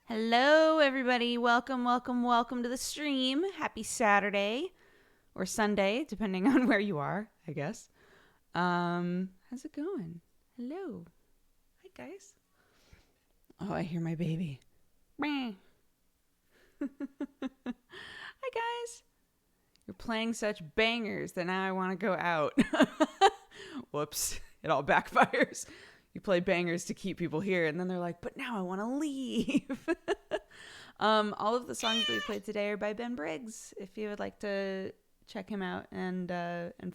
Hello, everybody. Welcome to the stream. Happy Saturday or Sunday, depending on where you are, I guess. How's it going? Hello. Hi, guys. Oh, I hear my baby. Hi, guys. You're playing such bangers that now I want to go out. Whoops. It all backfires. You play bangers to keep people here, and then they're like, but now I want to leave. All of the songs that we played today are by Ben Briggs, if you would like to check him out and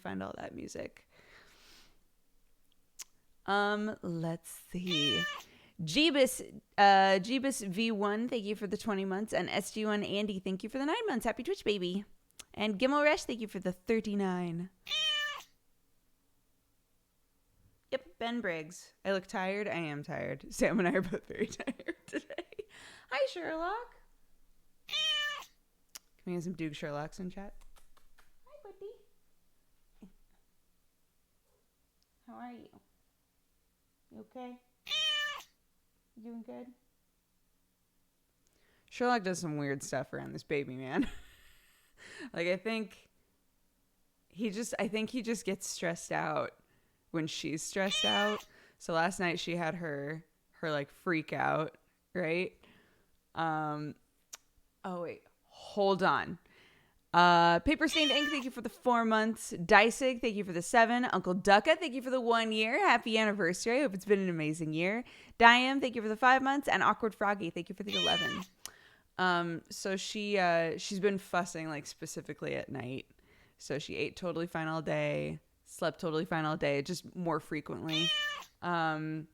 find all that music. Let's see. Jeebus V1, thank you for the 20 months, and SG1 Andy, thank you for the 9 months. Happy Twitch, baby. And Gimmelresh, thank you for the 39. Yep, Ben Briggs. I look tired. I am tired. Sam and I are both very tired today. Hi, Sherlock. Can we get some Dooger Sherlocks in chat? Hi, buddy. How are you? You okay? You doing good? Sherlock does some weird stuff around this baby, man. I think he just gets stressed out when she's stressed out. So last night she had her like freak out, right? Oh wait, hold on. Paper Stained Ink, thank you for the 4 months. Dicig, thank you for the 7. Uncle Ducka, thank you for the 1 year. Happy anniversary. I hope it's been an amazing year. Diam, thank you for the 5 months. And Awkward Froggy, thank you for the 11. So she's been fussing like specifically at night. So she ate totally fine all day. Slept totally fine all day, just more frequently. And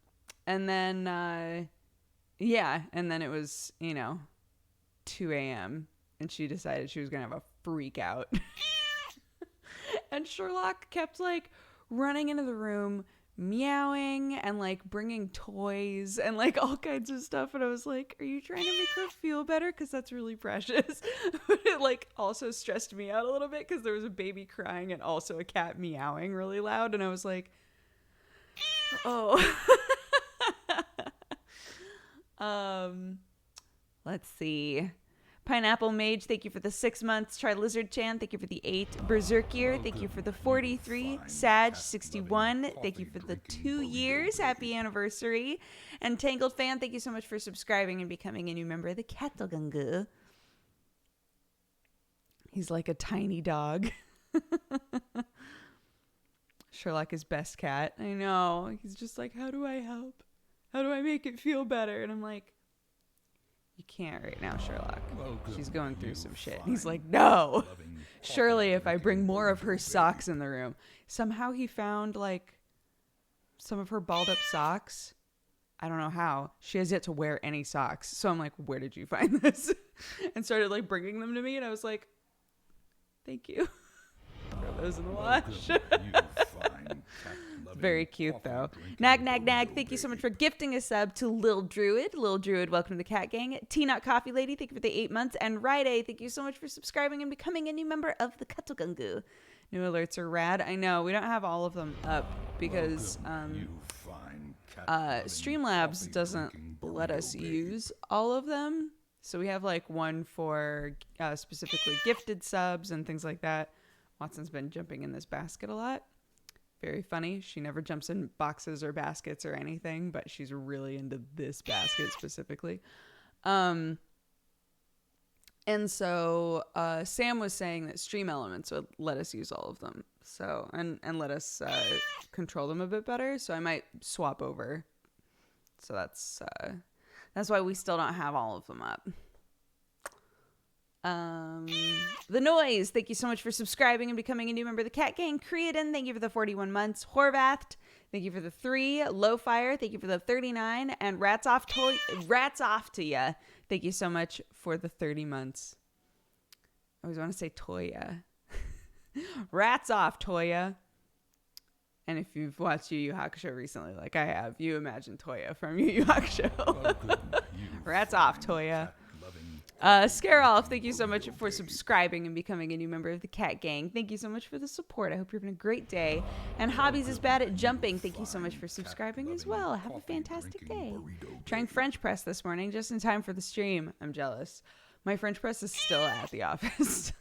then it was, 2 a.m. and she decided she was going to have a freak out. And Sherlock kept like running into the room, meowing and like bringing toys and like all kinds of stuff. And I was like, are you trying to make her feel better? Because that's really precious. But it like also stressed me out a little bit because there was a baby crying and also a cat meowing really loud. And I was like, oh. Let's see. Pineapple Mage, thank you for the 6 months. Try Lizard Chan, thank you for the 8. Berserkier, thank you for the 43. Sag 61, thank you for the 2 years. Happy anniversary. And Tangled Fan, thank you so much for subscribing and becoming a new member of the Kattelgunge. He's like a tiny dog. Sherlock is best cat. I know. He's just like, how do I help? How do I make it feel better? And I'm like, you can't right now, Sherlock. She's going through some shit. He's like, no. Surely if I bring more of her socks in the room. Somehow he found like some of her balled up socks. I don't know how. She has yet to wear any socks. So I'm like, where did you find this? And started like bringing them to me. And I was like, thank you. Throw those in the wash. Very cute though. Nag, thank you so much for gifting a sub to Lil Druid. Lil Druid, welcome to the Cat Gang. T-Nut Coffee Lady, thank you for the 8 months. And Ride, thank you so much for subscribing and becoming a new member of the Kattelgunge. New alerts are rad. I know, we don't have all of them up because Streamlabs doesn't let us use all of them. So we have like one for specifically gifted subs and things like that. Watson's been jumping in this basket a lot. Very funny. She never jumps in boxes or baskets or anything, but she's really into this basket specifically. And so Sam was saying that Stream Elements would let us use all of them. So and let us control them a bit better. So I might swap over. So that's why we still don't have all of them up. The Noise, thank you so much for subscribing and becoming a new member of the Cat Gang. Creedon, thank you for the 41 months. Horvath, thank you for the 3. Lowfire, thank you for the 39. And Rats off to ya. Thank you so much for the 30 months. I always want to say Toya. Rats off, Toya. And if you've watched Yu Yu Hakusho recently, like I have, you imagine Toya from Yu Yu Hakusho. Rats off, Toya. Scarolf, thank you so much for subscribing and becoming a new member of the Cat Gang. Thank you so much for the support. I hope you're having a great day. And Hobbies is bad at jumping. Thank you so much for subscribing as well. Have a fantastic day. Trying French press this morning, just in time for the stream. I'm jealous. My French press is still at the office.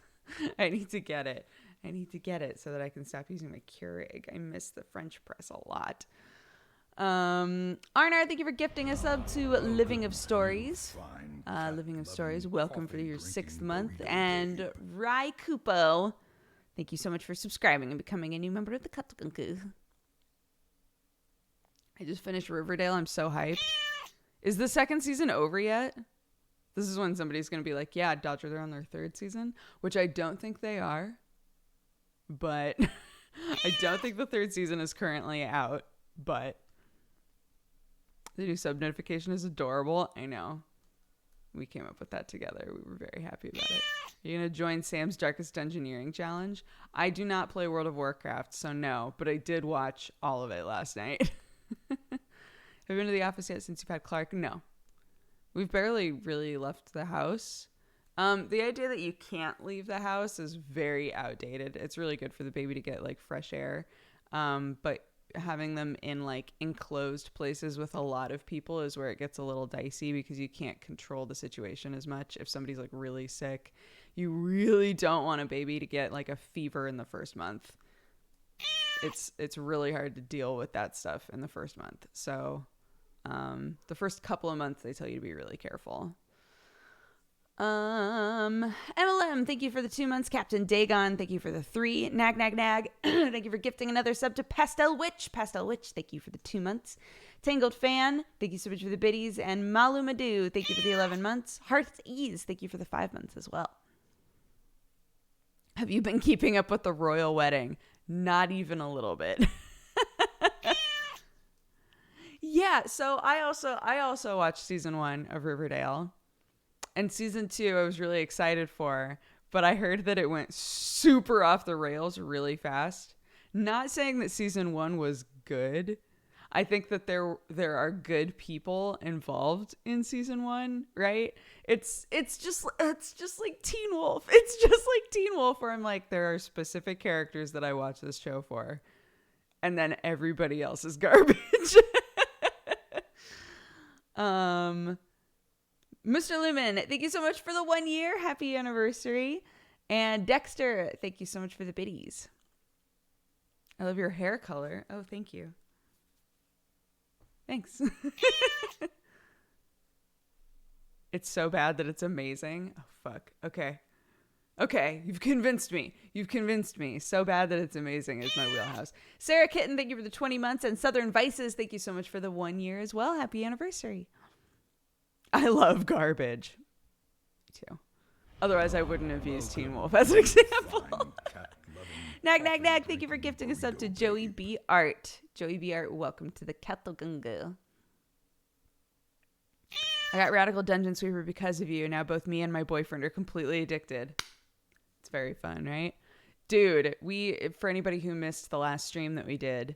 I need to get it. I need to get it so that I can stop using my Keurig. I miss the French press a lot. Arnar, thank you for gifting a sub to Living of Stories. Living of Stories, welcome for your 6th month. And Rai Kupo, thank you so much for subscribing and becoming a new member of the Katakunku. I just finished Riverdale. I'm so hyped. Is the 2nd season over yet? This is when somebody's going to be like, yeah, Dodger, they're on their 3rd season, which I don't think they are. But I don't think the 3rd season is currently out. But the new sub notification is adorable. I know. We came up with that together. We were very happy about it. You're going to join Sam's Darkest Dungeoneering Challenge? I do not play World of Warcraft, so no. But I did watch all of it last night. Have you been to the office yet since you've had Clark? No. We've barely really left the house. The idea that you can't leave the house is very outdated. It's really good for the baby to get like fresh air. But having them in like enclosed places with a lot of people is where it gets a little dicey because you can't control the situation as much. If somebody's like really sick, you really don't want a baby to get like a fever in the first month. It's really hard to deal with that stuff in the first month. So the first couple of months they tell you to be really careful. MLM, thank you for the 2 months. Captain Dagon, thank you for the 3. Nag. Thank you for gifting another sub to Pastel Witch, thank you for the 2 months. Tangled Fan, thank you so much for the biddies. And Malu Madu, thank you for the 11 months. Heart's Ease, thank you for the 5 months as well. Have you been keeping up with the royal wedding? Not even a little bit. Yeah, so I also watched season 1 of Riverdale. And season 2, I was really excited for, but I heard that it went super off the rails really fast. Not saying that season 1 was good. I think that there are good people involved in season 1, right? It's just like Teen Wolf. It's just like Teen Wolf, where I'm like, there are specific characters that I watch this show for, and then everybody else is garbage. Mr. Lumen, thank you so much for the 1 year. Happy anniversary. And Dexter, thank you so much for the biddies. I love your hair color. Oh, thank you. Thanks. It's so bad that it's amazing. Oh, fuck. Okay, you've convinced me. So bad that it's amazing is my wheelhouse. Sarah Kitten, thank you for the 20 months. And Southern Vices, thank you so much for the 1 year as well. Happy anniversary. I love garbage. Me too. Otherwise, I wouldn't have used Teen Wolf as an example. Nag. Thank you for gifting us up to Joey B. Art. Joey B. Art, welcome to the Katagunga. I got Radical Dungeon Sweeper because of you. Now both me and my boyfriend are completely addicted. It's very fun, right? Dude, for anybody who missed the last stream that we did,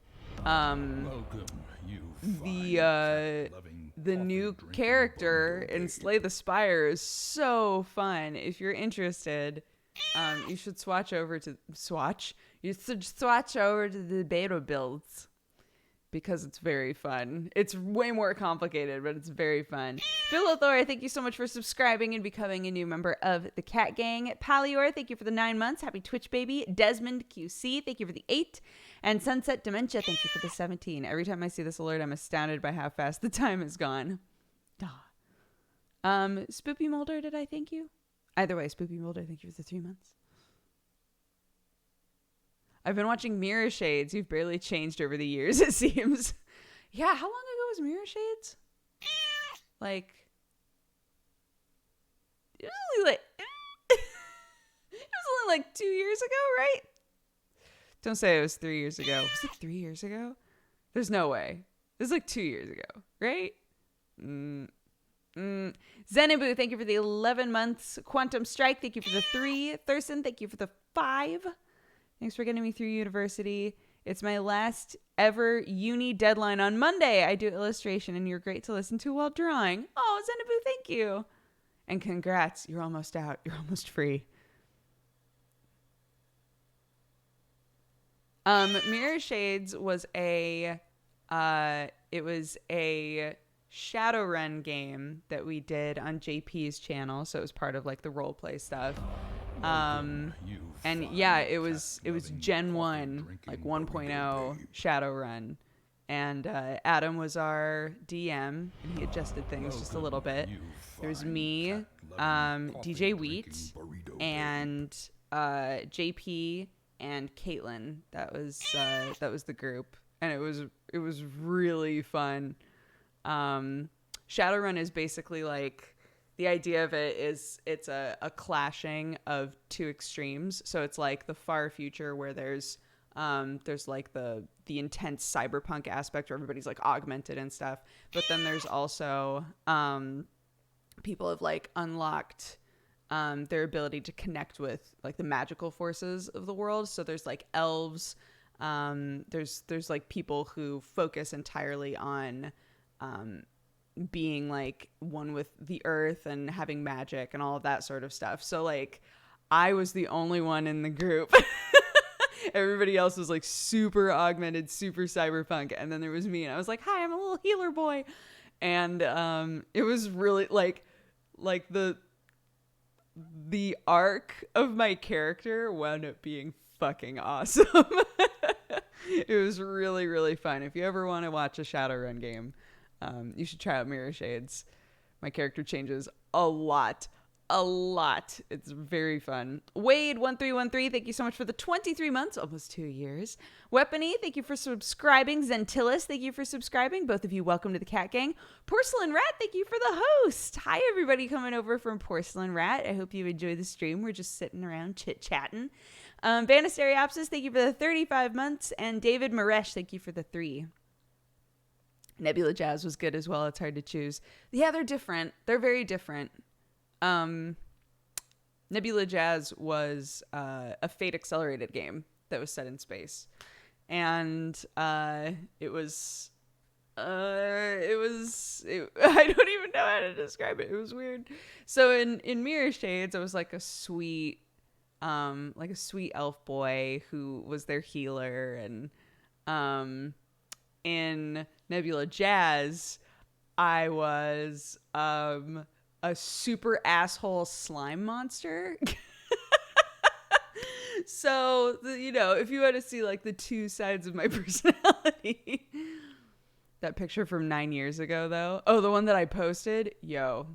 the new character in Slay the Spire is so fun. If you're interested, you should swatch over to the beta builds because it's very fun. It's way more complicated, but it's very fun. Philothor, thank you so much for subscribing and becoming a new member of the Cat Gang. Palior, thank you for the 9 months. Happy Twitch baby. Desmond QC, thank you for the 8. And Sunset Dementia, thank you for the 17. Every time I see this alert, I'm astounded by how fast the time is gone. Spoopy Mulder, did I thank you? Either way, Spoopy Mulder, thank you for the 3 months. I've been watching Mirror Shades. You've barely changed over the years, it seems. Yeah, how long ago was Mirror Shades? Like, it was only like 2 years ago, right? Don't say it was 3 years ago. Was it 3 years ago? There's no way. It was like 2 years ago, right? Zenibu, thank you for the 11 months. Quantum Strike, thank you for the 3. Thurston, thank you for the 5. Thanks for getting me through university. It's my last ever uni deadline on Monday. I do illustration, and you're great to listen to while drawing. Oh, Zenibu, thank you. And congrats, you're almost out. You're almost free. Mirror Shades was a Shadowrun game that we did on JP's channel, so it was part of like the role play stuff. And yeah, it was Gen 1, like 1.0 Shadowrun. And Adam was our DM, and he adjusted things just a little bit. There was me, DJ Wheat, and JP and Caitlin. That was the group, and it was really fun. Shadowrun is basically like, the idea of it is it's a clashing of two extremes. So it's like the far future where there's like the intense cyberpunk aspect where everybody's like augmented and stuff. But then there's also people have like unlocked their ability to connect with like the magical forces of the world. So there's like elves. There's like people who focus entirely on being like one with the earth and having magic and all of that sort of stuff. So like I was the only one in the group. Everybody else was like super augmented, super cyberpunk, and then there was me, and I was like, hi, I'm a little healer boy. And it was really like the arc of my character wound up being fucking awesome. It was really, really fun. If you ever want to watch a Shadowrun game, you should try out Mirror Shades. My character changes a lot. It's very fun. Wade1313, thank you so much for the 23 months, almost 2 years. Weapony, thank you for subscribing. Zentillis, thank you for subscribing. Both of you, welcome to the Cat Gang. Porcelain Rat, thank you for the host. Hi, everybody coming over from Porcelain Rat. I hope you enjoy the stream. We're just sitting around chit-chatting. Vanistariopsis, thank you for the 35 months. And David Maresh, thank you for the 3. Nebula Jazz was good as well. It's hard to choose. Yeah, they're different. They're very different. Nebula Jazz was a Fate accelerated game that was set in space, and it was I don't even know how to describe it. It was weird. So in Mirror Shades, I was like a sweet elf boy who was their healer, and in Nebula Jazz, I was a super asshole slime monster. So, if you want to see like the two sides of my personality. That picture from 9 years ago, though. Oh, the one that I posted? Yo.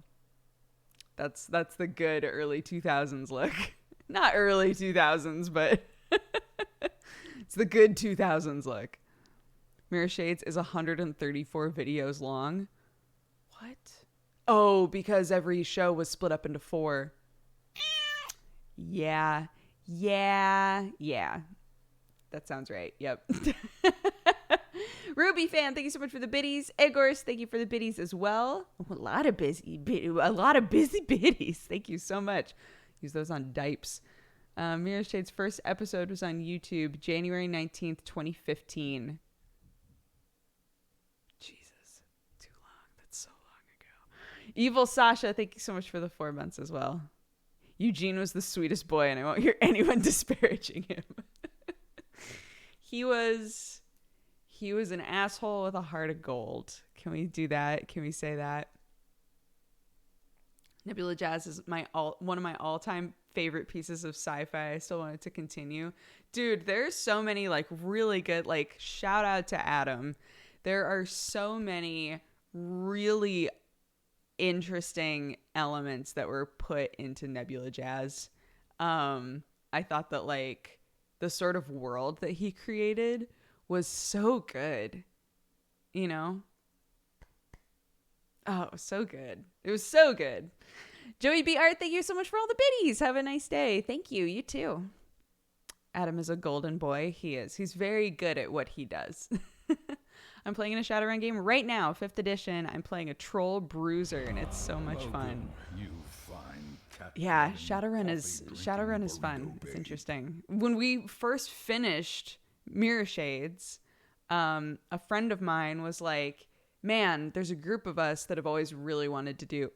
That's the good early 2000s look. Not early 2000s, but it's the good 2000s look. Mirror Shades is 134 videos long. What? Oh, because every show was split up into 4. Yeah. That sounds right. Yep. Ruby fan, thank you so much for the biddies. Egors, thank you for the biddies as well. Oh, a lot of busy biddies. Thank you so much. Use those on dipes. Mirror Shade's first episode was on YouTube, January 19th, 2015. Evil Sasha, thank you so much for the 4 months as well. Eugene was the sweetest boy, and I won't hear anyone disparaging him. He was an asshole with a heart of gold. Can we do that? Can we say that? Nebula Jazz is one of my all-time favorite pieces of sci-fi. I still want it to continue. Dude, there's so many like really good, like shout out to Adam. There are so many really interesting elements that were put into Nebula Jazz. I thought that like the sort of world that he created was so good, Oh, so good. It was so good. Joey B. Art, thank you so much for all the biddies. Have a nice day. Thank you. You too. Adam is a golden boy. He is. He's very good at what he does. I'm playing in a Shadowrun game right now, 5th edition. I'm playing a troll bruiser, and it's so much fun. Yeah, Shadowrun is fun. It's interesting. When we first finished Mirror Shades, a friend of mine was like, man, there's a group of us that have always really wanted to do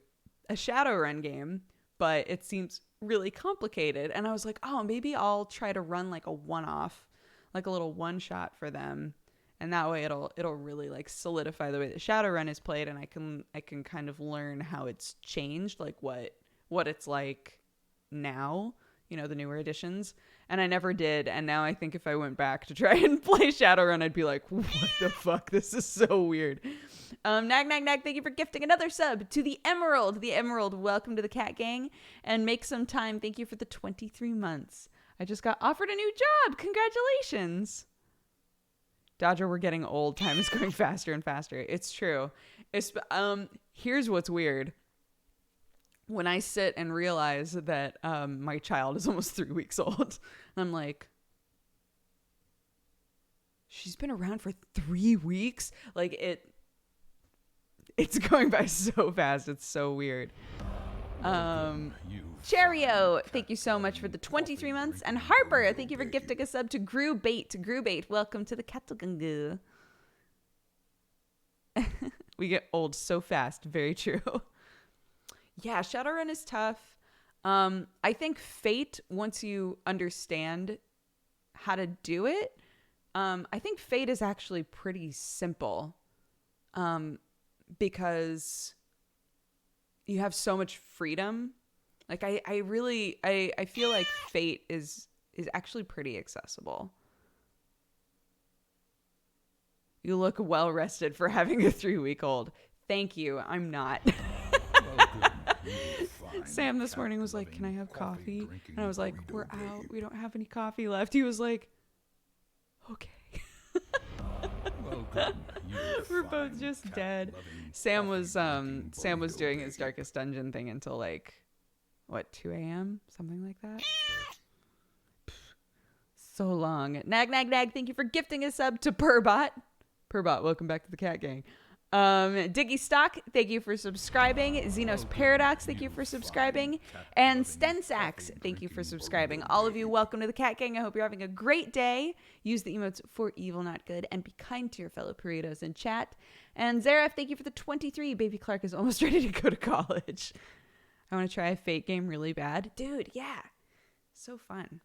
a Shadowrun game, but it seems really complicated. And I was like, oh, maybe I'll try to run like a one-off, like a little one-shot for them. And that way it'll really like solidify the way that Shadowrun is played, and I can kind of learn how it's changed, like what it's like now, you know, the newer editions. And I never did, and now I think if I went back to try and play Shadowrun, I'd be like, what the fuck? This is so weird. Nag, thank you for gifting another sub to the Emerald. The Emerald, welcome to the Cat Gang. And Make Some Time, thank you for the 23 months. I just got offered a new job. Congratulations. Dodger, we're getting old. Time is going faster and faster. It's true. Here's what's weird. When I sit and realize that my child is almost 3 weeks old, I'm like, she's been around for 3 weeks? Like, it's going by so fast. It's so weird. Cheerio, thank you so much for the 23 months. And Harper, thank you for gifting a sub to Grubait. Welcome to the Katagungu. We get old so fast. Very true. Yeah, Shadowrun is tough. I think Fate, once you understand how to do it, I think Fate is actually pretty simple. Because you have so much freedom. Like I feel like Fate is actually pretty accessible. You look well rested for having a 3-week-old. Thank you. I'm not. Sam this morning was like, can I have coffee? And I was like, we're out. We don't have any coffee left. He was like, okay. We're both just dead. Sam was doing his Darkest Dungeon thing until like, what, 2 a.m.? Something like that. So long. Nag, thank you for gifting a sub to Purbot. Purbot, welcome back to the Cat Gang. Diggy Stock, thank you for subscribing. Xenos Paradox, thank you for subscribing. And Stensax, thank you for subscribing. All of you, welcome to the Cat Gang. I hope you're having a great day. Use the emotes for evil, not good, and be kind to your fellow Puritos in chat. And Zaref, thank you for the 23. Baby Clark is almost ready to go to college. I want to try a Fate game really bad. Dude, yeah. So fun.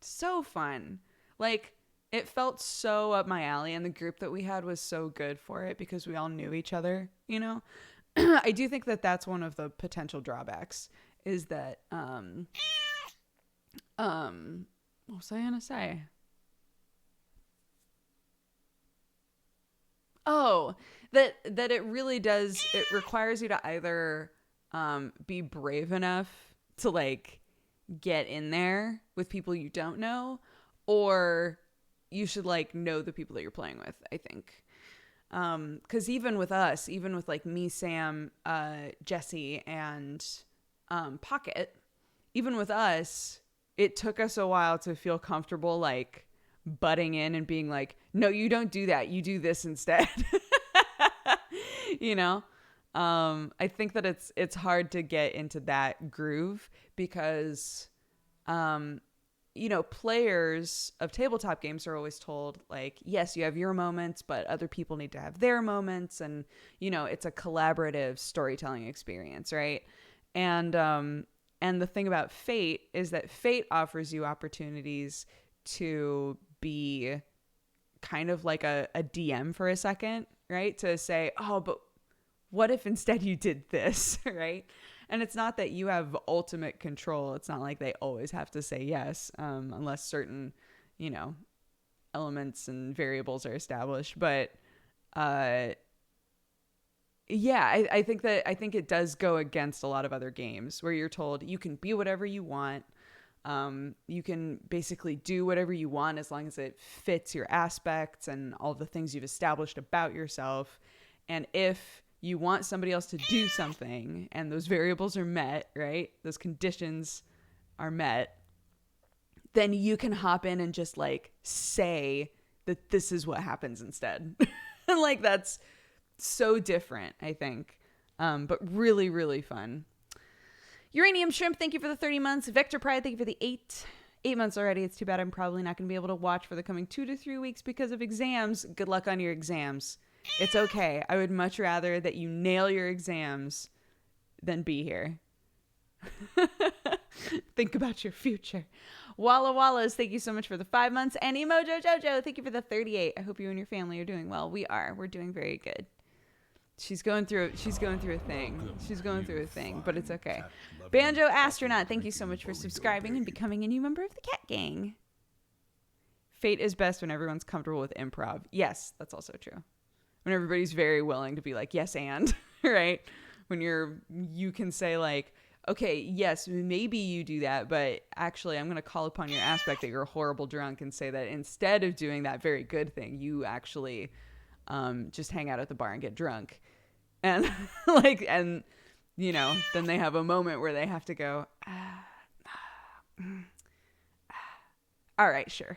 So fun. Like, it felt so up my alley, and the group that we had was so good for it because we all knew each other, you know? I do think that that's one of the potential drawbacks is that, what was I going to say? Oh, that it really does, it requires you to either be brave enough to, like, get in there with people you don't know, or you should like know the people that you're playing with, I think. Because even with us, even with like me, Sam, Jesse, and Pocket, even with us, it took us a while to feel comfortable like butting in and being like, no, you don't do that. You do this instead. You know? I think that it's hard to get into that groove because you know, players of tabletop games are always told, like, yes, you have your moments, but other people need to have their moments. And, you know, it's a collaborative storytelling experience, right? And the thing about Fate is that Fate offers you opportunities to be kind of like a DM for a second, right? To say, oh, but what if instead you did this, right? And it's not that you have ultimate control. It's not like they always have to say yes, unless certain, you know, elements and variables are established. But yeah, I think it does go against a lot of other games where you're told you can be whatever you want. You can basically do whatever you want as long as it fits your aspects and all the things you've established about yourself. And if you want somebody else to do something and those variables are met, right? Those conditions are met, then you can hop in and just like say that this is what happens instead. And like, that's so different, I think. But really, really fun. Uranium Shrimp, thank you for the 30 months. Vector Pride, thank you for the 8 months already. It's too bad I'm probably not going to be able to watch for the coming 2 to 3 weeks because of exams. Good luck on your exams. It's okay. I would much rather that you nail your exams then be here. Think about your future. Walla Wallas, thank you so much for the 5 months. And Emojo Jojo, thank you for the 38. I hope you and your family are doing well. We're doing very good. She's going through a thing, but it's okay. Banjo Astronaut, thank you so much for subscribing and becoming a new member of the Cat Gang. Fate is best when everyone's comfortable with improv. Yes, that's also true. When everybody's very willing to be like, yes, and, right? When you can say like, okay, yes, maybe you do that, but actually I'm going to call upon your aspect that you're a horrible drunk and say that instead of doing that very good thing, you actually just hang out at the bar and get drunk. And then they have a moment where they have to go, all right, sure.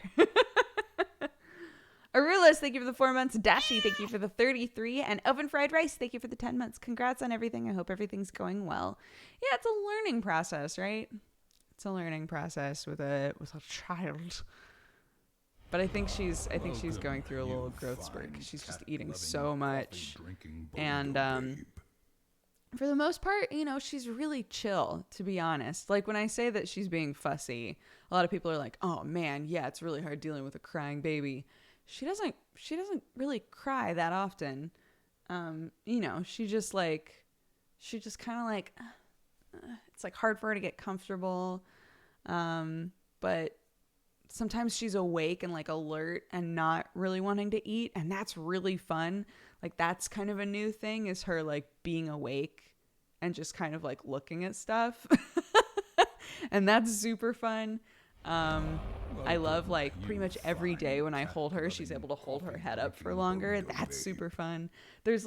Arulas, thank you for the 4 months. Dashi, thank you for the 33. And Oven Fried Rice, thank you for the 10 months. Congrats on everything. I hope everything's going well. Yeah, it's a learning process, right? It's a learning process with a child. But I think she's going through a little growth spurt because she's just eating so much. And for the most part, she's really chill, to be honest. Like when I say that she's being fussy, a lot of people are like, oh man, yeah, it's really hard dealing with a crying baby. She doesn't really cry that often. She just kind of like, it's like hard for her to get comfortable. But sometimes she's awake and like alert and not really wanting to eat. And that's really fun. Like that's kind of a new thing, is her like being awake and just kind of like looking at stuff. And that's super fun. I love like pretty much every day when I hold her, she's able to hold her head up for longer. That's super fun. There's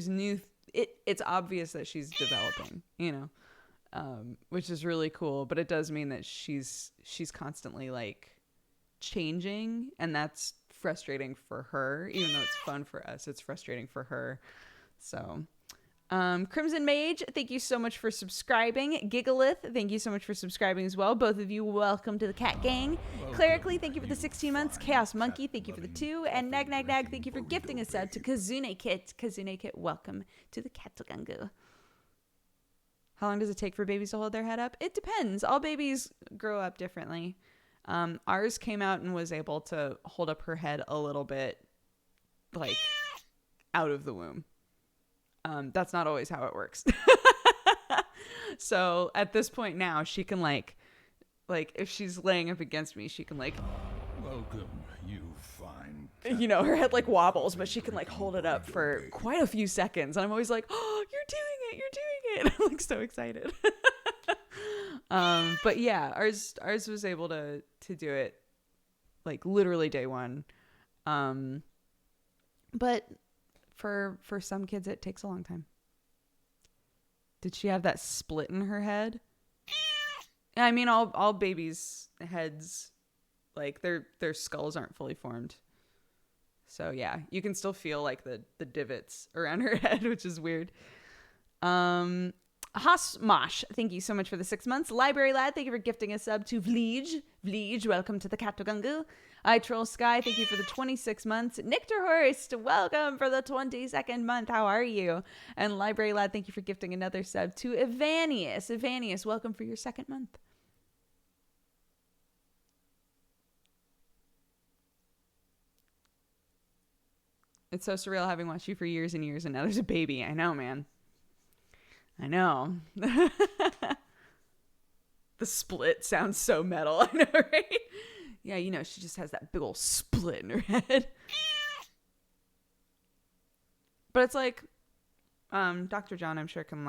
new, it's obvious that she's developing, which is really cool, but it does mean that she's constantly like changing, and that's frustrating for her. Even though it's fun for us, it's frustrating for her. So Crimson Mage, thank you so much for subscribing. Gigalith, thank you so much for subscribing as well. Both of you, welcome to the Cat Gang. Clerically, thank you for the 16 months. Chaos Monkey, thank you for the 2. And Nag, thank you for gifting a sub to Kazune Kit. Kazune Kit, welcome to the Katogangu. How long does it take for babies to hold their head up? It depends. All babies grow up differently. Ours came out and was able to hold up her head a little bit, like, out of the womb. That's not always how it works. So at this point now, she can like if she's laying up against me, she can like, welcome, you fine. Her head like wobbles, but she can like hold it up for quite a few seconds. And I'm always like, oh, you're doing it. I'm like so excited. But yeah, ours was able to do it like literally day one. But for some kids, it takes a long time. Did she have that split in her head? I mean, all babies' heads, like their skulls aren't fully formed. So yeah, you can still feel like the divots around her head, which is weird. Hasmosh, thank you so much for the 6 months. Library Lad, thank you for gifting a sub to Vleej. Vleej, welcome to the Katogangu. I Troll Sky, thank you for the 26 months. Nictorhorst, welcome for the 22nd month. How are you? And Library Lad, thank you for gifting another sub to Evanius. Evanius, welcome for your 2nd month. It's so surreal having watched you for years and years, and now there's a baby. I know, man. I know. The split sounds so metal. I know, right? Yeah, she just has that big old split in her head. But it's like, Dr. John, I'm sure, can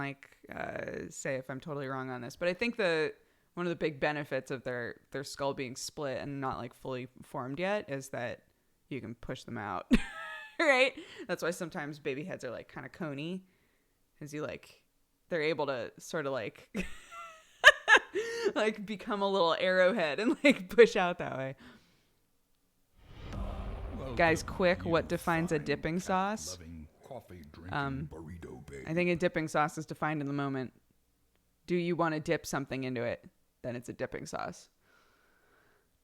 say if I'm totally wrong on this. But I think one of the big benefits of their skull being split and not like fully formed yet is that you can push them out. Right? That's why sometimes baby heads are like kind of coney, because they're able to sort of like like become a little arrowhead and like push out that way. Guys, quick, what defines a dipping sauce? I think a dipping sauce is defined in the moment. Do you want to dip something into it? Then it's a dipping sauce.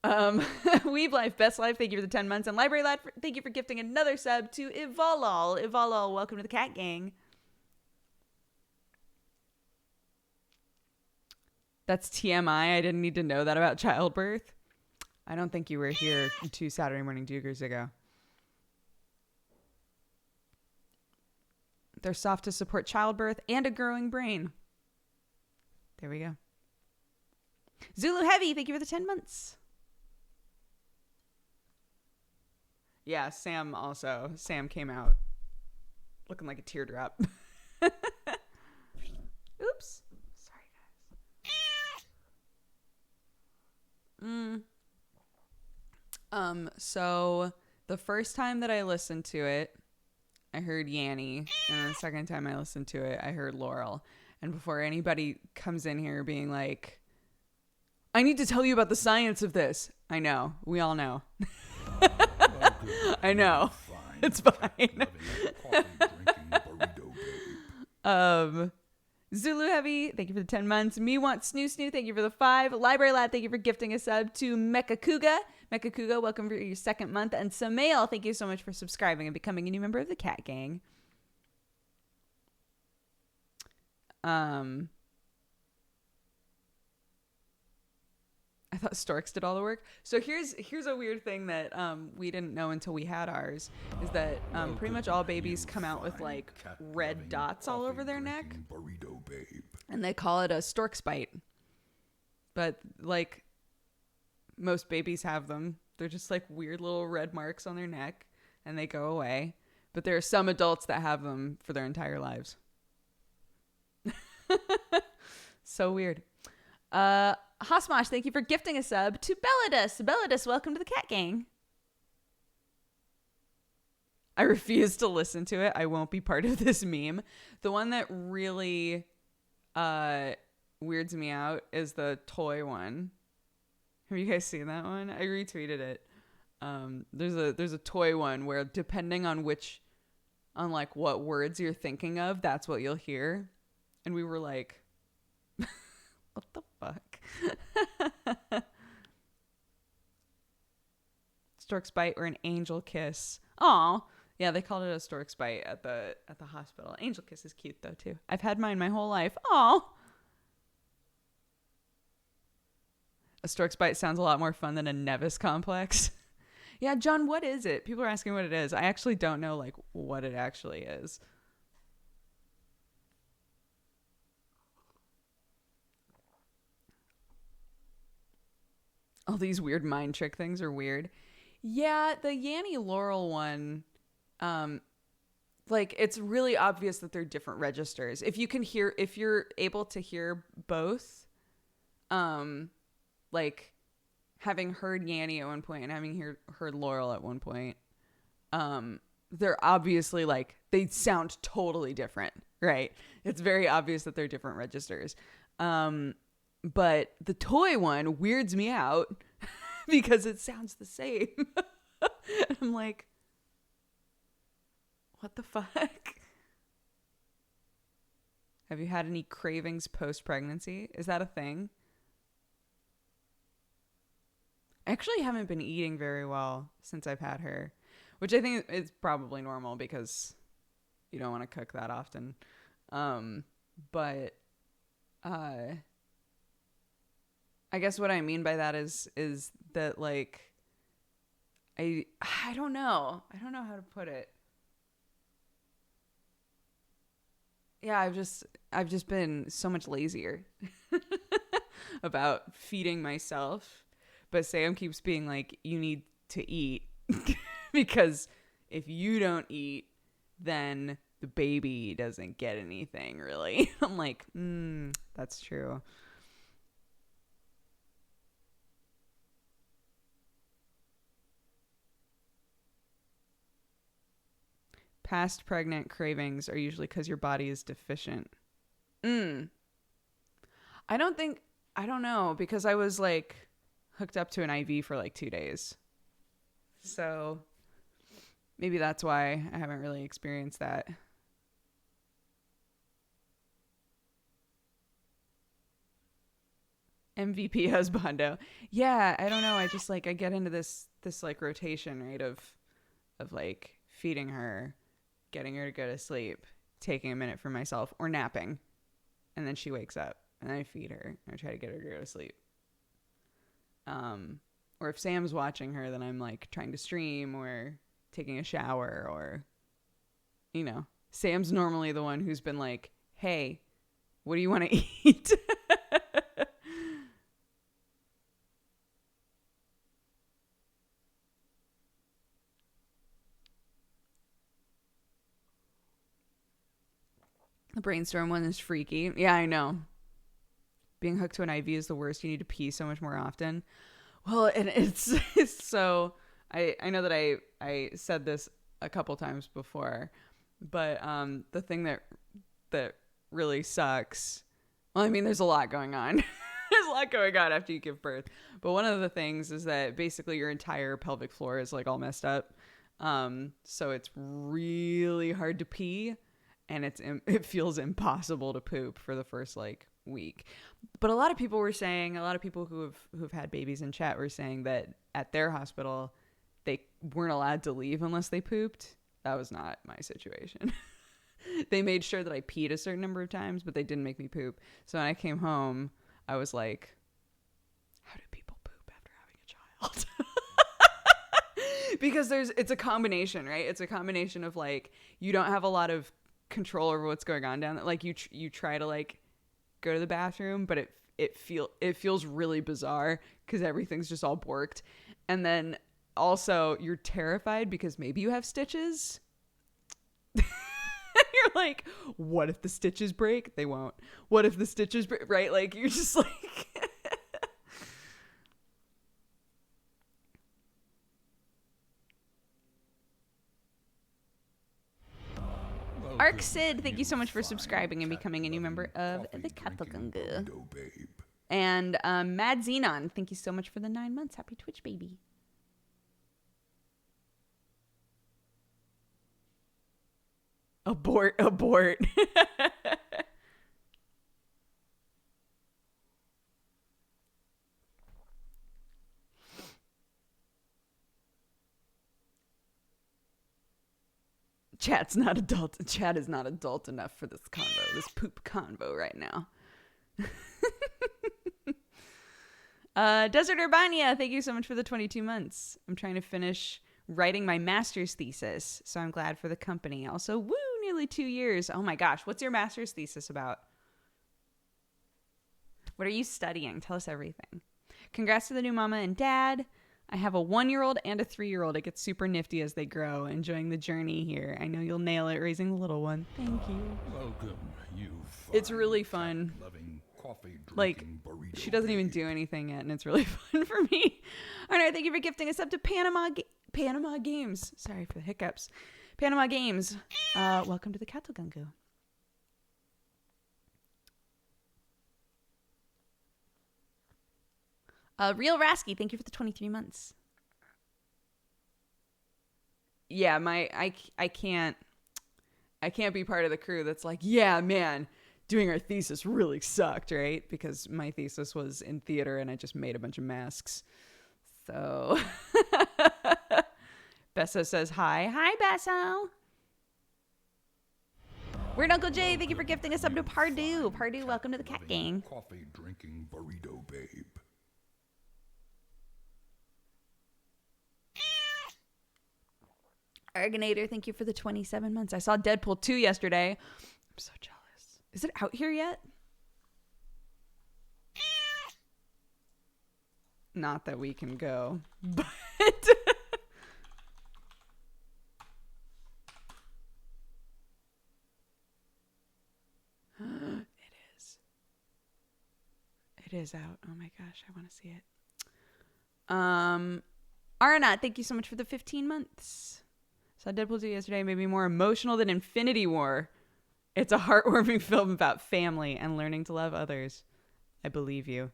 Weeb Life, Best Life, thank you for the 10 months. And Library Lad, thank you for gifting another sub to Ivalol. Ivalol, welcome to the Cat Gang. That's TMI. I didn't need to know that about childbirth. I don't think you were here 2 Saturday morning Doogers ago. They're soft to support childbirth and a growing brain. There we go. Zulu Heavy, thank you for the 10 months. Yeah, Sam came out looking like a teardrop. Oops. Sorry, guys. So the first time that I listened to it, I heard Yanni, and the second time I listened to it, I heard Laurel. And before anybody comes in here being like, I need to tell you about the science of this. I know. We all know. I know. It's fine. Zulu Heavy, thank you for the 10 months. Me Want Snoo, thank you for the 5. Library Lad, thank you for gifting a sub to Mecha Kuga, welcome for your 2nd month. And Samael, thank you so much for subscribing and becoming a new member of the Cat Gang. I thought storks did all the work. So here's a weird thing that we didn't know until we had ours, is that pretty much all babies come out with like red dots all over their neck, and they call it a stork's bite. But like most babies have them. They're just like weird little red marks on their neck, and they go away. But there are some adults that have them for their entire lives. So weird. Hosmosh, thank you for gifting a sub to Belladus. Belladus, welcome to the Cat Gang. I refuse to listen to it. I won't be part of this meme. The one that really weirds me out is the toy one. Have you guys seen that one? I retweeted it. There's a toy one where depending on like what words you're thinking of, that's what you'll hear. And we were like, what the fuck? Stork's bite or an angel kiss. Aw. Yeah, they called it a stork's bite at the hospital. Angel kiss is cute though too. I've had mine my whole life. Aw. A stork's bite sounds a lot more fun than a Nevis complex. Yeah, John, what is it? People are asking what it is. I actually don't know like what it actually is. All these weird mind trick things are weird. Yeah, the Yanni Laurel one, like it's really obvious that they're different registers. If you're able to hear both, like having heard Yanni at one point and having heard Laurel at one point, they're obviously like, they sound totally different, right? It's very obvious that they're different registers. But the toy one weirds me out because it sounds the same. And I'm like, what the fuck? Have you had any cravings post-pregnancy? Is that a thing? I actually haven't been eating very well since I've had her, which I think is probably normal because you don't want to cook that often. But I guess what I mean by that is that like I don't know. I don't know how to put it. Yeah, I've just been so much lazier about feeding myself. But Sam keeps being like, you need to eat because if you don't eat, then the baby doesn't get anything really. I'm like, that's true. Past pregnant cravings are usually because your body is deficient. I don't know, because I was like hooked up to an IV for like 2 days. So maybe that's why I haven't really experienced that. MVP husbando. Yeah, I don't know. I just like, I get into this like rotation, right, of like feeding her, getting her to go to sleep, taking a minute for myself, or napping, and then she wakes up. and I feed her. I try to get her to go to sleep. Or if Sam's watching her, then I'm like trying to stream or taking a shower, or, you know, Sam's normally the one who's been like, hey, what do you want to eat? The brainstorm one is freaky. Yeah, I know. Being hooked to an IV is the worst. You need to pee so much more often. Well, and it's so, I know that I said this a couple times before, but the thing that really sucks, well, I mean, there's a lot going on. There's a lot going on after you give birth. But one of the things is that basically your entire pelvic floor is like all messed up. So it's really hard to pee, and it feels impossible to poop for the first like week. But a lot of people who've had babies in chat were saying that at their hospital they weren't allowed to leave unless they pooped. That was not my situation. They made sure that I peed a certain number of times, but they didn't make me poop. So when I came home, I was like, how do people poop after having a child? Because it's a combination, right? It's a combination of like, you don't have a lot of control over what's going on down there. Like you try to like go to the bathroom, but it feels really bizarre because everything's just all borked. And then also you're terrified because maybe you have stitches. You're like, what if the stitches break? They won't. What if the stitches break? Right? Like, you're just like... Arc Sid, thank you so much for subscribing and becoming a new member of the Katagunga. And Mad Xenon, thank you so much for the 9 months. Happy Twitch, baby. Abort. Chat is not adult enough for this convo, this poop convo right now. Desert Urbania, thank you so much for the 22 months. I'm trying to finish writing my master's thesis, so I'm glad for the company. Also, woo, nearly 2 years. Oh my gosh, what's your master's thesis about? What are you studying? Tell us everything. Congrats to the new mama and dad. I have a 1-year-old and a 3-year-old. It gets super nifty as they grow. Enjoying the journey here. I know you'll nail it raising the little one. Thank you. Welcome, you. It's really fun. Like, she doesn't even do anything yet, and it's really fun for me. All right, thank you for gifting us up to Panama Games. Sorry for the hiccups. Panama Games. Welcome to the Katagunga. Real Rasky, thank you for the 23 months. Yeah, I can't be part of the crew that's like, yeah, man, doing our thesis really sucked, right? Because my thesis was in theater and I just made a bunch of masks. So Besso says hi. Hi, Besso. Weird Uncle Jay, thank you for gifting us up to Pardue. Pardue, welcome to the Cat Gang. Coffee drinking burrito babe. Argonator, thank you for the 27 months. I saw Deadpool 2 yesterday. I'm so jealous. Is it out here yet? Not that we can go, but... It is out. Oh my gosh, I want to see it. Arana, thank you so much for the 15 months. Saw Deadpool 2 yesterday, made me more emotional than Infinity War. It's a heartwarming film about family and learning to love others. I believe you.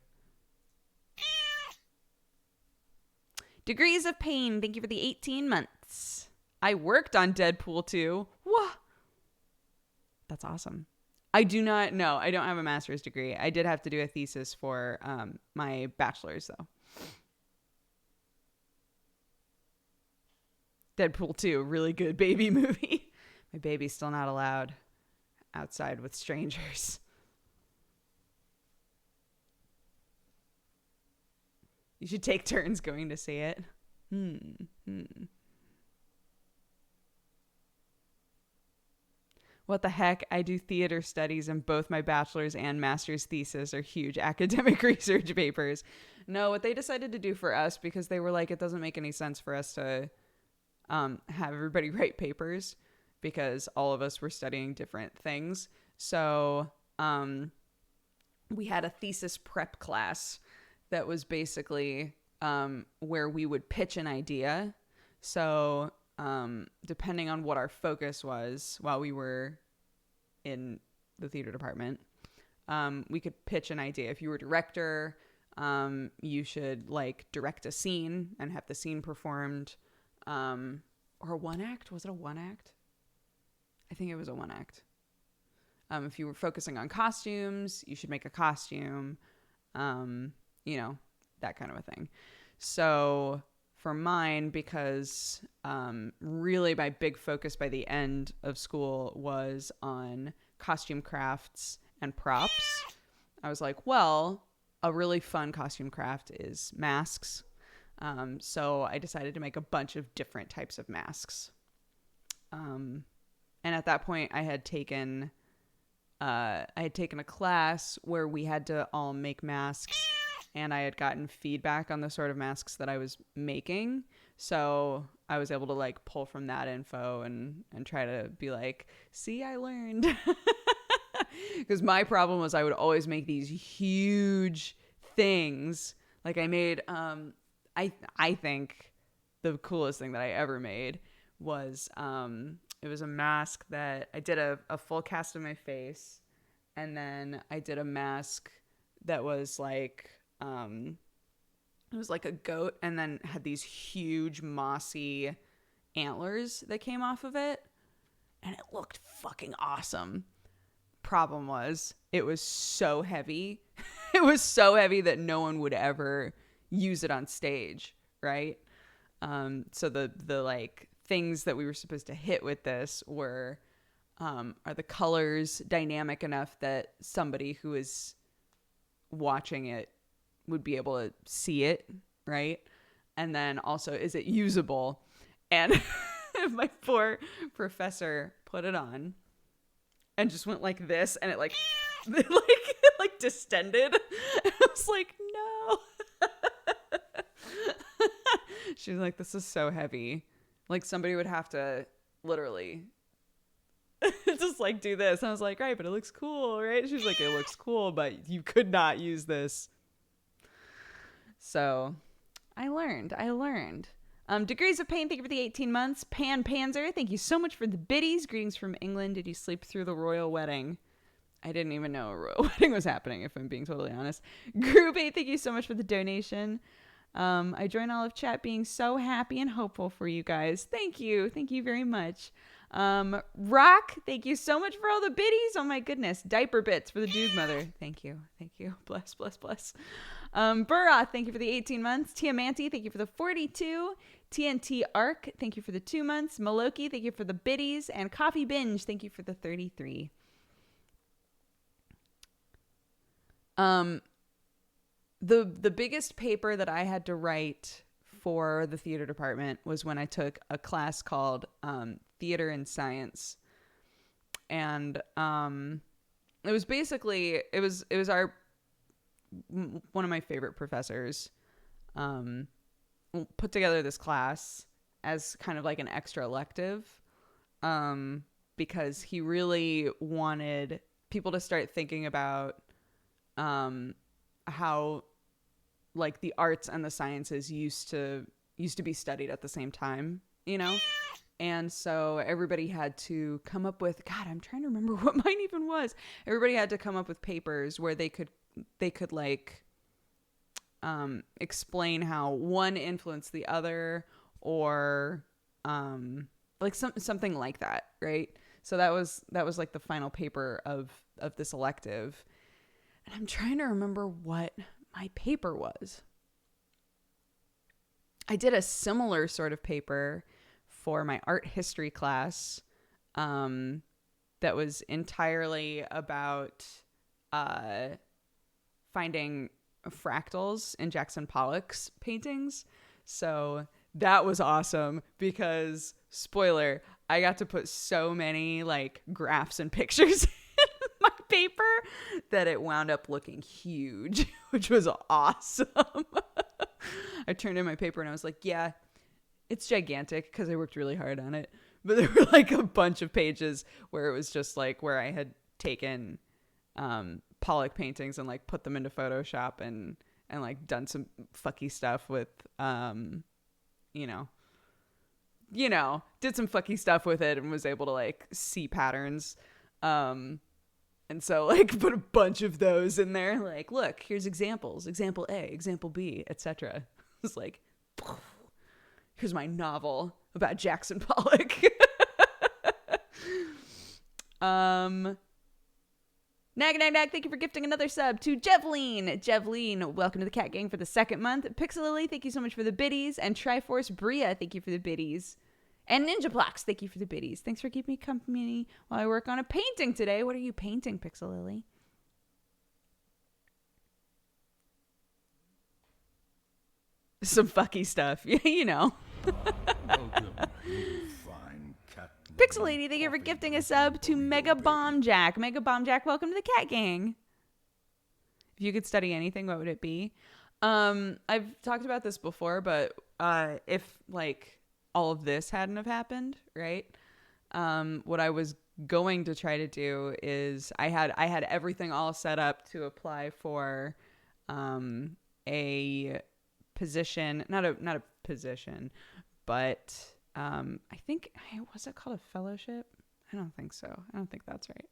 Degrees of Pain, thank you for the 18 months. I worked on Deadpool 2. Whoa. That's awesome. I don't have a master's degree. I did have to do a thesis for my bachelor's, though. Deadpool 2, really good baby movie. My baby's still not allowed outside with strangers. You should take turns going to see it. What the heck? I do theater studies, and both my bachelor's and master's thesis are huge academic research papers. No, what they decided to do for us, because they were like, it doesn't make any sense for us to have everybody write papers because all of us were studying different things. So we had a thesis prep class that was basically where we would pitch an idea. So depending on what our focus was while we were in the theater department, we could pitch an idea. If you were director, you should like direct a scene and have the scene performed. Or one act. Was it a one act? I think it was a one act. If you were focusing on costumes, you should make a costume, you know, that kind of a thing. So for mine, because really my big focus by the end of school was on costume crafts and props, I was like, well, a really fun costume craft is masks. So I decided to make a bunch of different types of masks. And at that point I had taken a class where we had to all make masks, and I had gotten feedback on the sort of masks that I was making. So I was able to like pull from that info and try to be like, see, I learned. Because my problem was I would always make these huge things. Like I made, I think the coolest thing that I ever made was, it was a mask that I did a full cast of my face, and then I did a mask that was like, it was like a goat, and then had these huge mossy antlers that came off of it, and it looked fucking awesome. Problem was, it was so heavy. It was so heavy that no one would ever use it on stage, right? So the like things that we were supposed to hit with this were, are the colors dynamic enough that somebody who is watching it would be able to see it, right? And then also, is it usable? And my poor professor put it on and just went like this, and it like like distended. And I was like, no. She was like, this is so heavy. Like somebody would have to literally just like do this. And I was like, right, but it looks cool, right? She's like, it looks cool, but you could not use this. So I learned. Degrees of Pain, thank you for the 18 months. Panzer, thank you so much for the biddies. Greetings from England. Did you sleep through the royal wedding? I didn't even know a royal wedding was happening, if I'm being totally honest. Group 8, thank you so much for the donation. I join all of chat being so happy and hopeful for you guys. Thank you. Thank you very much. Rock, thank you so much for all the biddies. Oh my goodness. Diaper bits for the Doog mother. Thank you. Thank you. Bless, bless, bless. Burroth, thank you for the 18 months. Tiamanti, thank you for the 42. TNT Arc, thank you for the 2 months. Maloki, thank you for the biddies. And Coffee Binge, thank you for the 33. The biggest paper that I had to write for the theater department was when I took a class called Theater and Science. And it was basically it was our one of my favorite professors put together this class as kind of like an extra elective, because he really wanted people to start thinking about how like the arts and the sciences used to be studied at the same time, you know? And so everybody had to come up with, God, I'm trying to remember what mine even was. Everybody had to come up with papers where they could like explain how one influenced the other, or like something like that, right? So that was like the final paper of this elective. And I'm trying to remember what my paper was. I did a similar sort of paper for my art history class that was entirely about finding fractals in Jackson Pollock's paintings. So that was awesome because, spoiler, I got to put so many like graphs and pictures in my paper that it wound up looking huge, which was awesome. I turned in my paper and I was like, yeah, it's gigantic because I worked really hard on it. But there were like a bunch of pages where it was just like where I had taken Pollock paintings and like put them into Photoshop and like done some fucky stuff with did some fucky stuff with it and was able to like see patterns. And so like put a bunch of those in there. Like, look, here's examples, example A, example B, etc. It's like, here's my novel about Jackson Pollock. Nag, thank you for gifting another sub to Jevleen, welcome to the Cat Gang for the second month. Pixelily, thank you so much for the biddies. And Triforce Bria, thank you for the biddies. And Ninja Blocks, thank you for the biddies. Thanks for keeping me company while I work on a painting today. What are you painting, Pixelily? Some fucky stuff. You know. Welcome, you fine cat. Pixel Lady, thank you for gifting a sub to Mega Bomb Jack. Mega Bomb Jack, welcome to the Cat Gang. If you could study anything, what would it be? I've talked about this before, but if like all of this hadn't have happened, right? What I was going to try to do is I had everything all set up to apply for a position, not a position, but I think, was it called a fellowship? I don't think so. I don't think that's right.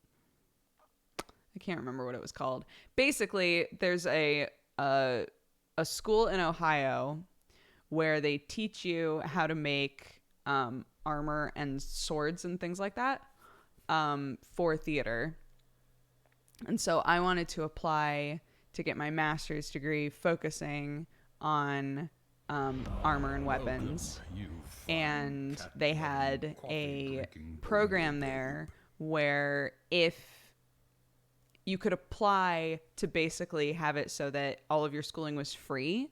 I can't remember what it was called. Basically, there's a school in Ohio where they teach you how to make armor and swords and things like that for theater. And so I wanted to apply to get my master's degree focusing on armor and weapons. And they had a program there where if you could apply to basically have it so that all of your schooling was free,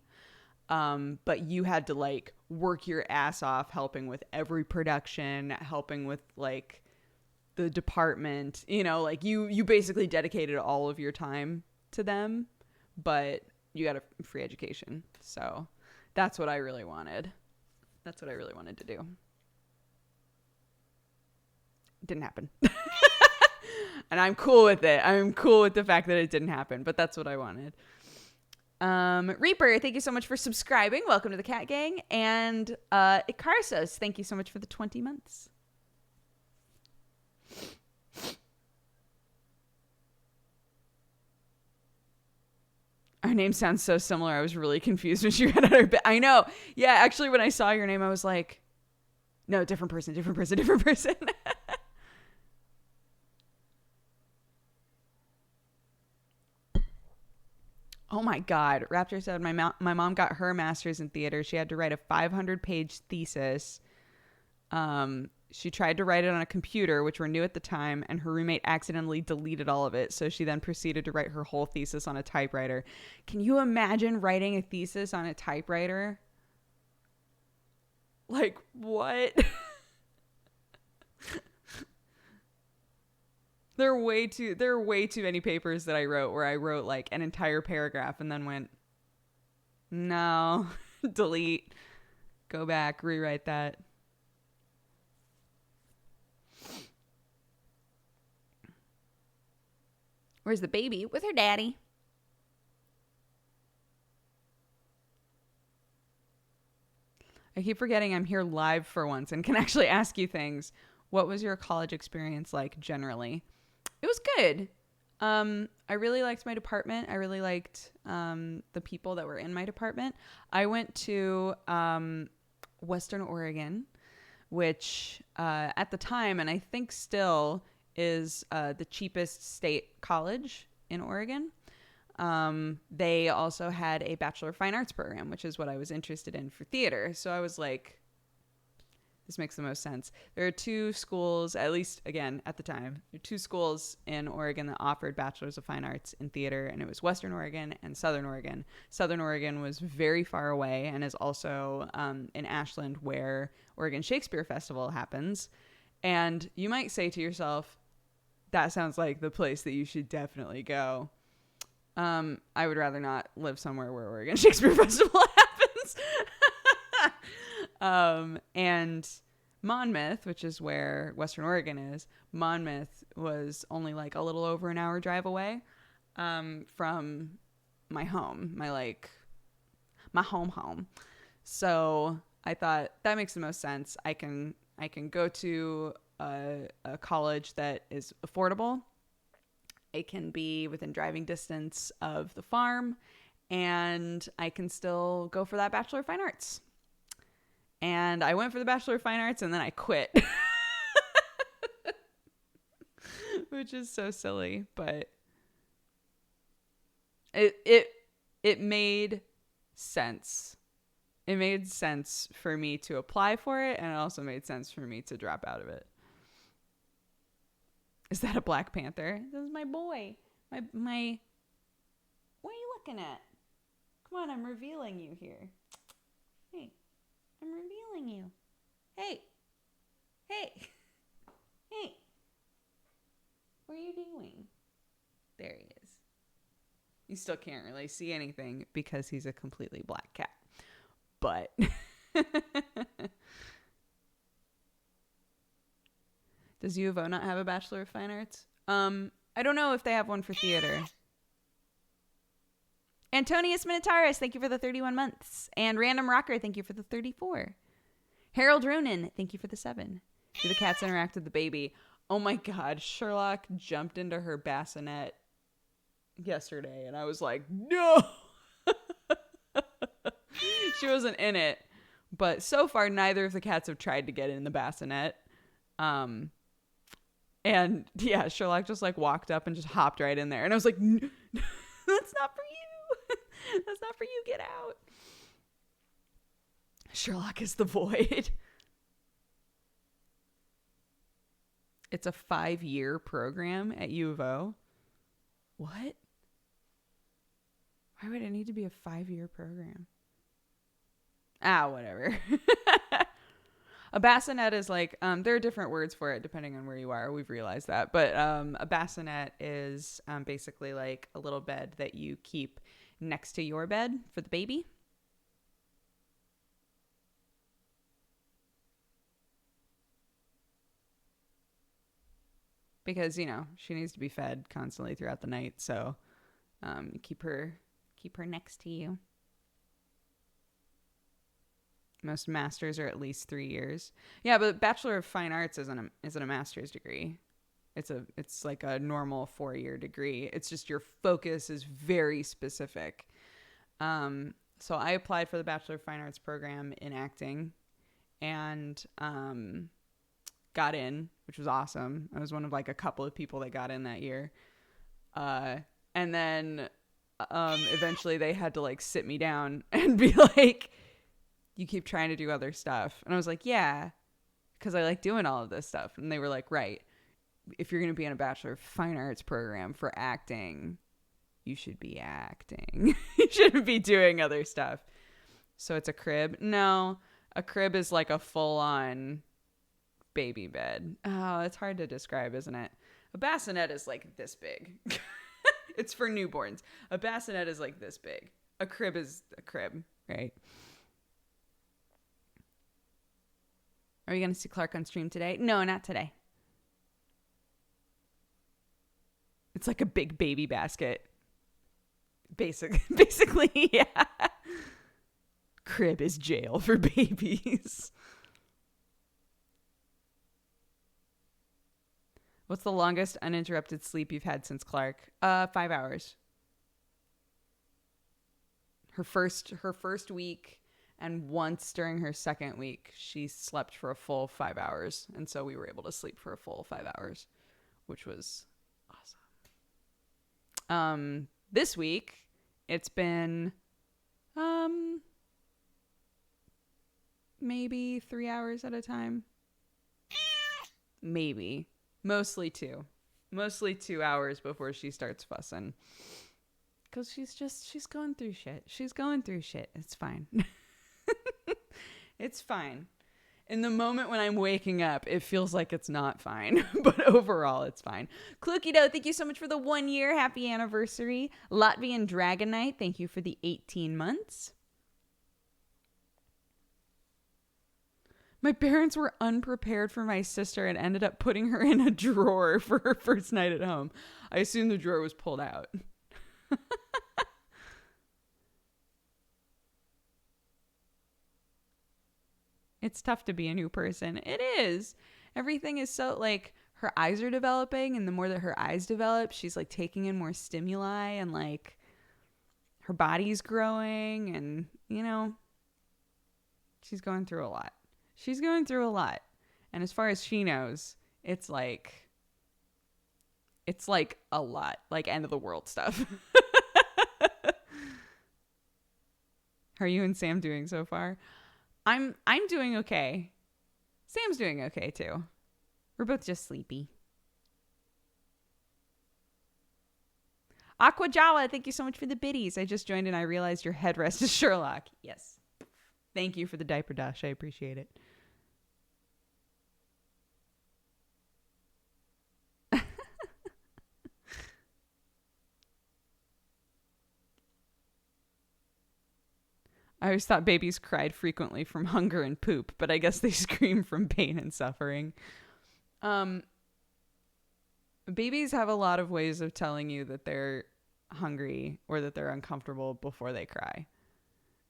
but you had to like work your ass off helping with every production, helping with like the department, like you basically dedicated all of your time to them, but you got a free education. So that's what I really wanted. That's what I really wanted to do. Didn't happen. And I'm cool with it. I'm cool with the fact that it didn't happen, but that's what I wanted. Reaper, thank you so much for subscribing. Welcome to the Cat Gang. And Icarsos, thank you so much for the 20 months. Our name sounds so similar. I was really confused when she read out her bit. I know. Yeah, actually, when I saw your name, I was like, no, different person. Oh my God. Raptor said my mom got her master's in theater. She had to write a 500-page thesis. She tried to write it on a computer, which were new at the time, and her roommate accidentally deleted all of it. So she then proceeded to write her whole thesis on a typewriter. Can you imagine writing a thesis on a typewriter? Like, what? There are way too many papers that I wrote where I wrote like an entire paragraph and then went, no, delete, go back, rewrite that. Where's the baby? With her daddy. I keep forgetting I'm here live for once and can actually ask you things. What was your college experience like generally? It was good. I really liked my department. I really liked the people that were in my department. I went to Western Oregon, which at the time, and I think still, is the cheapest state college in Oregon. They also had a Bachelor of Fine Arts program, which is what I was interested in for theater. So I was like, this makes the most sense. There are two schools, at least again at the time, there are two schools in Oregon that offered bachelors of fine arts in theater, and it was Western Oregon and Southern Oregon. Southern Oregon was very far away and is also in Ashland, where Oregon Shakespeare Festival happens. And you might say to yourself, that sounds like the place that you should definitely go. I would rather not live somewhere where Oregon Shakespeare Festival happens. And Monmouth, which is where Western Oregon is, Monmouth was only like a little over an hour drive away from my home, my home. So I thought that makes the most sense. I can go to a college that is affordable. It can be within driving distance of the farm, and I can still go for that Bachelor of Fine Arts. And I went for the Bachelor of Fine Arts, and then I quit. Which is so silly, but it made sense. It made sense for me to apply for it, and it also made sense for me to drop out of it. Is that a Black Panther? This is my boy. My What are you looking at? Come on, I'm revealing you here. Hey, I'm revealing you. Hey. Hey. What are you doing? There he is. You still can't really see anything because he's a completely black cat. But does U of O not have a Bachelor of Fine Arts? I don't know if they have one for theater. Antonius Minitaris, thank you for the 31 months. And Random Rocker, thank you for the 34. Harold Ronan, thank you for the 7. Do the cats interact with the baby? Oh my God, Sherlock jumped into her bassinet yesterday, and I was like, no! She wasn't in it, but so far neither of the cats have tried to get in the bassinet. And yeah, Sherlock just like walked up and just hopped right in there, and I was like, that's not for you. That's not for you. Get out. Sherlock is the void. It's a 5-year program at U of O. What? Why would it need to be a 5-year program? Whatever. A bassinet is like, there are different words for it depending on where you are. We've realized that. But a bassinet is basically like a little bed that you keep next to your bed for the baby. Because, you know, she needs to be fed constantly throughout the night. So keep her next to you. Most masters are at least 3 years. Yeah, but Bachelor of Fine Arts isn't a master's degree. It's like a normal 4-year degree. It's just your focus is very specific. So I applied for the Bachelor of Fine Arts program in acting, and got in, which was awesome. I was one of like a couple of people that got in that year. And then eventually they had to like sit me down and be like, you keep trying to do other stuff. And I was like, yeah, because I like doing all of this stuff. And they were like, right, if you're going to be in a Bachelor of Fine Arts program for acting, you should be acting. You shouldn't be doing other stuff. So it's a crib. No, a crib is like a full-on baby bed. Oh, it's hard to describe, isn't it? A bassinet is like this big. It's for newborns. A bassinet is like this big. A crib is a crib, right? Are you going to see Clark on stream today? No, not today. It's like a big baby basket. Basically, yeah. Crib is jail for babies. What's the longest uninterrupted sleep you've had since Clark? 5 hours. Her first week, and once during her second week, she slept for a full 5 hours. And so we were able to sleep for a full 5 hours, which was awesome. This week, it's been maybe 3 hours at a time. Maybe. Mostly 2. Mostly 2 hours before she starts fussing. Because she's going through shit. She's going through shit. It's fine. It's fine. In the moment when I'm waking up, it feels like it's not fine. But overall, it's fine. Klukido, thank you so much for the 1 year. Happy anniversary. Latvian Dragonite, thank you for the 18 months. My parents were unprepared for my sister and ended up putting her in a drawer for her first night at home. I assume the drawer was pulled out. It's tough to be a new person. It is. Everything is so, like, her eyes are developing, and the more that her eyes develop, she's, like, taking in more stimuli, and, like, her body's growing, and, you know, she's going through a lot. She's going through a lot. And as far as she knows, it's like a lot, like end of the world stuff. How are you and Sam doing so far? I'm doing okay. Sam's doing okay too. We're both just sleepy. Aqua Jawa, thank you so much for the biddies. I just joined and I realized your headrest is Sherlock. Yes. Thank you for the diaper dash. I appreciate it. I always thought babies cried frequently from hunger and poop, but I guess they scream from pain and suffering. Babies have a lot of ways of telling you that they're hungry or that they're uncomfortable before they cry,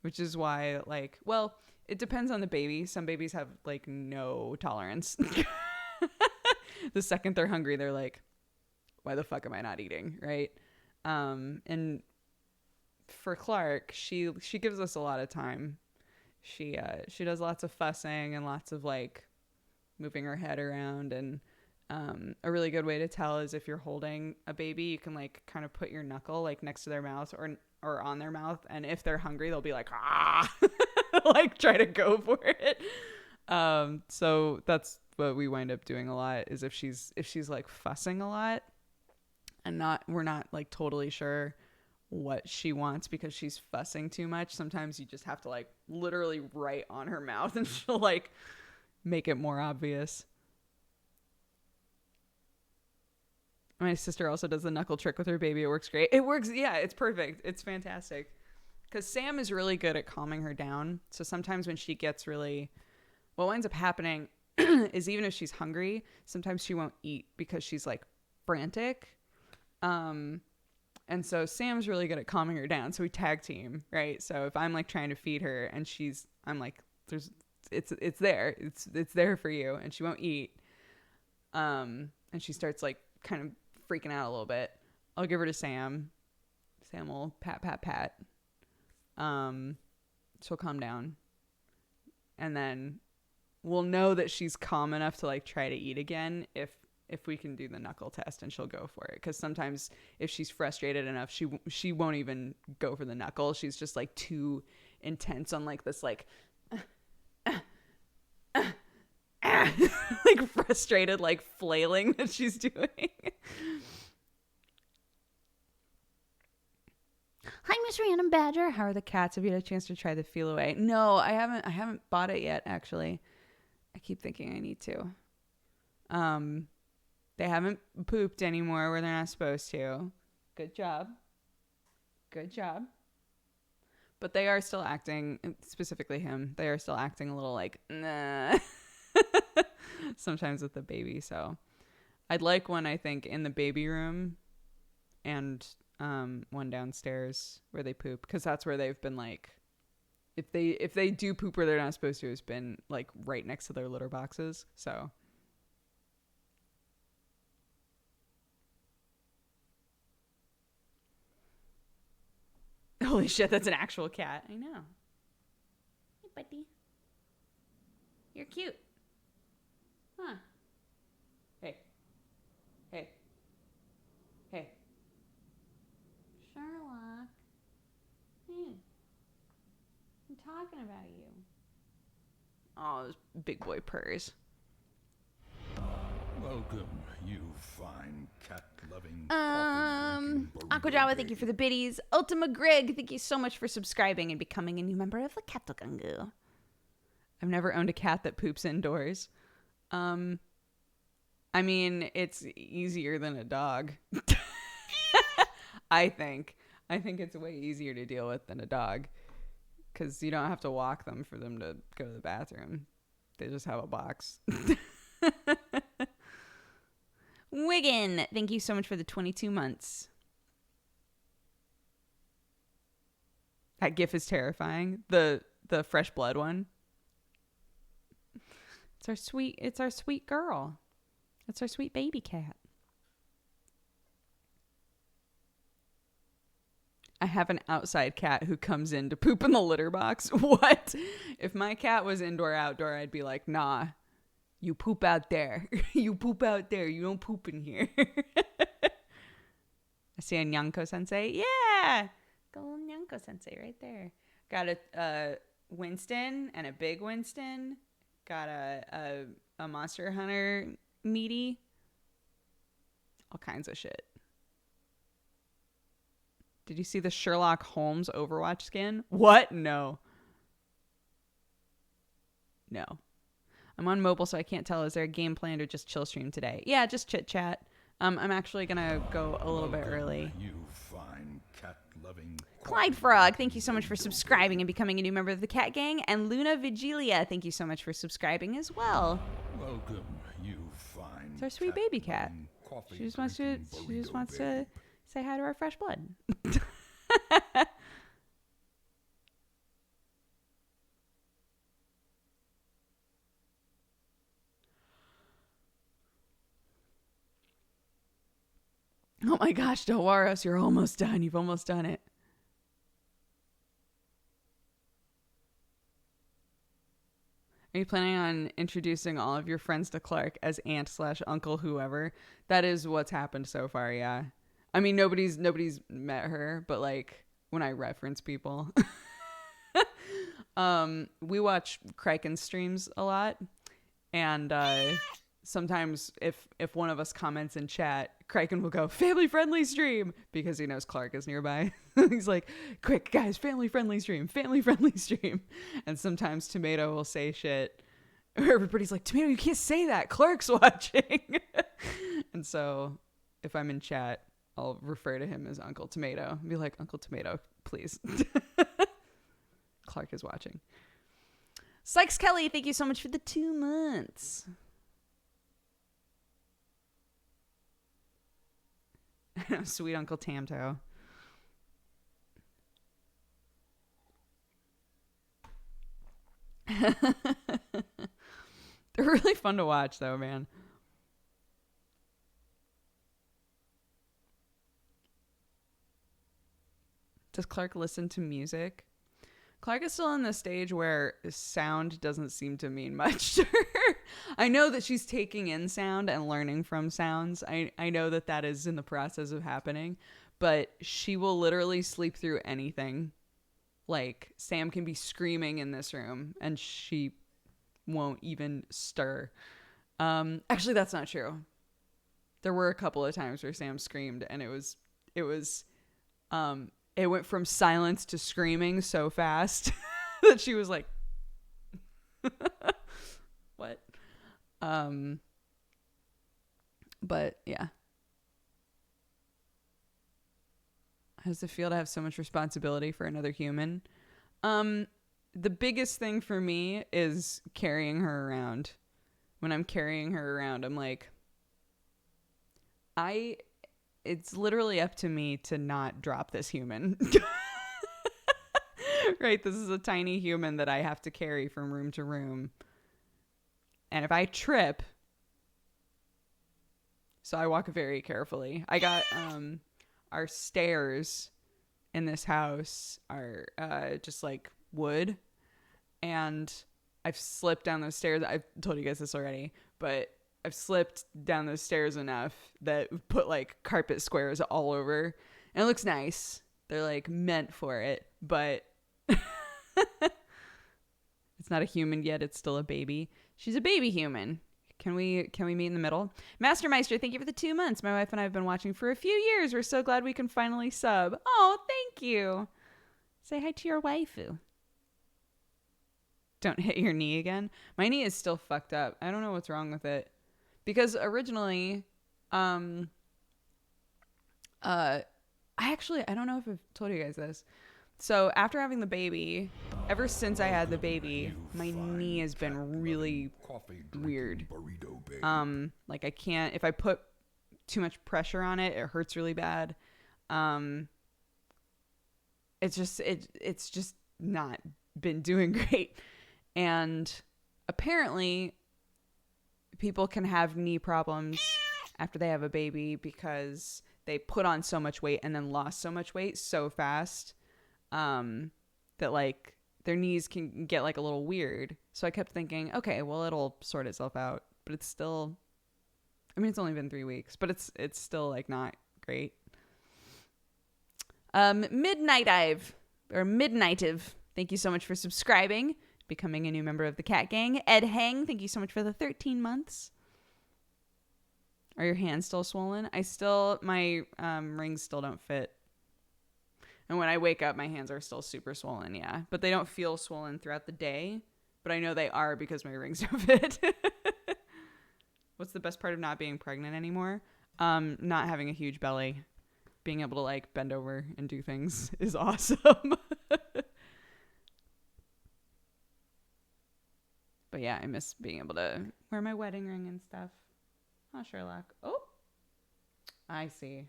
which is why, like, well, it depends on the baby. Some babies have, like, no tolerance. The second they're hungry, they're like, why the fuck am I not eating, right? And for Clark, she gives us a lot of time. She does lots of fussing and lots of, like, moving her head around, and a really good way to tell is if you're holding a baby, you can, like, kind of put your knuckle, like, next to their mouth or on their mouth, and if they're hungry, they'll be like, ah, like, try to go for it. So that's what we wind up doing a lot, is if she's like fussing a lot and we're not like totally sure what she wants because she's fussing too much, sometimes you just have to, like, literally right on her mouth and she'll, like, make it more obvious. My sister also does the knuckle trick with her baby. It works great. It works. Yeah, it's perfect. It's fantastic. Because Sam is really good at calming her down. So sometimes when she gets what winds up happening is even if she's hungry, sometimes she won't eat because she's, like, frantic. And so Sam's really good at calming her down. So we tag team, right? So if I'm, like, trying to feed her and I'm like, it's there. It's there for you. And she won't eat. And she starts, like, kind of freaking out a little bit, I'll give her to Sam. Sam will pat. She'll calm down. And then we'll know that she's calm enough to, like, try to eat again if we can do the knuckle test, and she'll go for it. Because sometimes if she's frustrated enough, she won't even go for the knuckle. She's just, like, too intense on, like, this, like, like, frustrated, like, flailing that she's doing. Hi, Miss Random Badger. How are the cats? Have you had a chance to try the Feel Away? No, I haven't bought it yet, actually. I keep thinking I need to. They haven't pooped anymore where they're not supposed to. Good job. But they are still acting, specifically him, they are still acting a little like, nah. Sometimes with the baby. So I'd like one, I think, in the baby room and one downstairs where they poop, because that's where they've been, like, if they do poop where they're not supposed to, it's been, like, right next to their litter boxes. So holy shit, that's an actual cat. I know. Hey, buddy. You're cute. Huh. Hey. Sherlock. Hey. I'm talking about you. Oh, those big boy purrs. Welcome, you fine cat-loving, coffee-drinking Aqua burrito Java, thank you baby. for the biddies. Ultima Greg, thank you so much for subscribing and becoming a new member of the Katogangu. I've never owned a cat that poops indoors. I mean, it's easier than a dog. I think. I think it's way easier to deal with than a dog. Because you don't have to walk them for them to go to the bathroom. They just have a box. Wiggin, thank you so much for the 22 months. That gif is terrifying. The fresh blood one. It's our sweet girl. It's our sweet baby cat. I have an outside cat who comes in to poop in the litter box. What? If my cat was indoor outdoor, I'd be like, nah, you poop out there. You poop out there. You don't poop in here. I see a Nyanko sensei. Yeah. Go Nyanko sensei right there. Got a Winston and a big Winston. Got a Monster Hunter meaty. All kinds of shit. Did you see the Sherlock Holmes Overwatch skin? What? No. I'm on mobile, so I can't tell. Is there a game planned or just chill stream today? Yeah, just chit chat. I'm actually gonna go a little bit early. You fine cat-loving. Clyde Frog, thank you so much for subscribing and becoming a new member of the Cat Gang. And Luna Vigilia, thank you so much for subscribing as well. Welcome, you fine. It's our sweet baby cat. Coffee She just wants to say hi to our fresh blood. Oh my gosh, Delwaros, you're almost done. You've almost done it. Are you planning on introducing all of your friends to Clark as aunt/uncle whoever? That is what's happened so far, yeah. I mean, nobody's met her, but like when I reference people. We watch Kraken streams a lot, and sometimes if one of us comments in chat, Kraken will go, family friendly stream, because he knows Clark is nearby. He's like, quick guys, family friendly stream. And sometimes Tomato will say shit where everybody's like, Tomato, you can't say that, Clark's watching. And so if I'm in chat, I'll refer to him as Uncle Tomato and be like, Uncle Tomato, please. Clark is watching. Sykes Kelly, thank you so much for the 2 months. Sweet Uncle Tamto. They're really fun to watch though, man. Does Clark listen to music? Clark is still in the stage where sound doesn't seem to mean much to her. I know that she's taking in sound and learning from sounds. I know that is in the process of happening, but she will literally sleep through anything. Like, Sam can be screaming in this room and she won't even stir. Actually, that's not true. There were a couple of times where Sam screamed and it went from silence to screaming so fast that she was like, what? But yeah. How does it feel to have so much responsibility for another human? The biggest thing for me is carrying her around. When I'm carrying her around, I'm like, it's literally up to me to not drop this human. Right? This is a tiny human that I have to carry from room to room. And if I trip, so I walk very carefully. I got our stairs in this house are just like wood, and I've slipped down those stairs. I've told you guys this already, but I've slipped down those stairs enough that put like carpet squares all over, and it looks nice. They're like meant for it, but It's not a human yet. It's still a baby. She's a baby human. Can we meet in the middle? Mastermeister, thank you for the 2 months. My wife and I have been watching for a few years. We're so glad we can finally sub. Oh, thank you. Say hi to your waifu. Don't hit your knee again. My knee is still fucked up. I don't know what's wrong with it. Because originally, I don't know if I've told you guys this. So after having the baby, ever since I had the baby, my knee has been really weird. Like I can't, if I put too much pressure on it, it hurts really bad. It's just not been doing great. And apparently people can have knee problems after they have a baby because they put on so much weight and then lost so much weight so fast. That like their knees can get like a little weird. So I kept thinking, okay, well, it'll sort itself out, but it's still, I mean, it's only been 3 weeks, but it's still like not great. Midnightive. Thank you so much for subscribing, becoming a new member of the Cat Gang. Ed Hang, thank you so much for the 13 months. Are your hands still swollen? My rings still don't fit. And when I wake up, my hands are still super swollen, yeah. But they don't feel swollen throughout the day. But I know they are because my rings don't fit. What's the best part of not being pregnant anymore? Not having a huge belly. Being able to, like, bend over and do things is awesome. But yeah, I miss being able to wear my wedding ring and stuff. Oh, Sherlock. Oh, I see.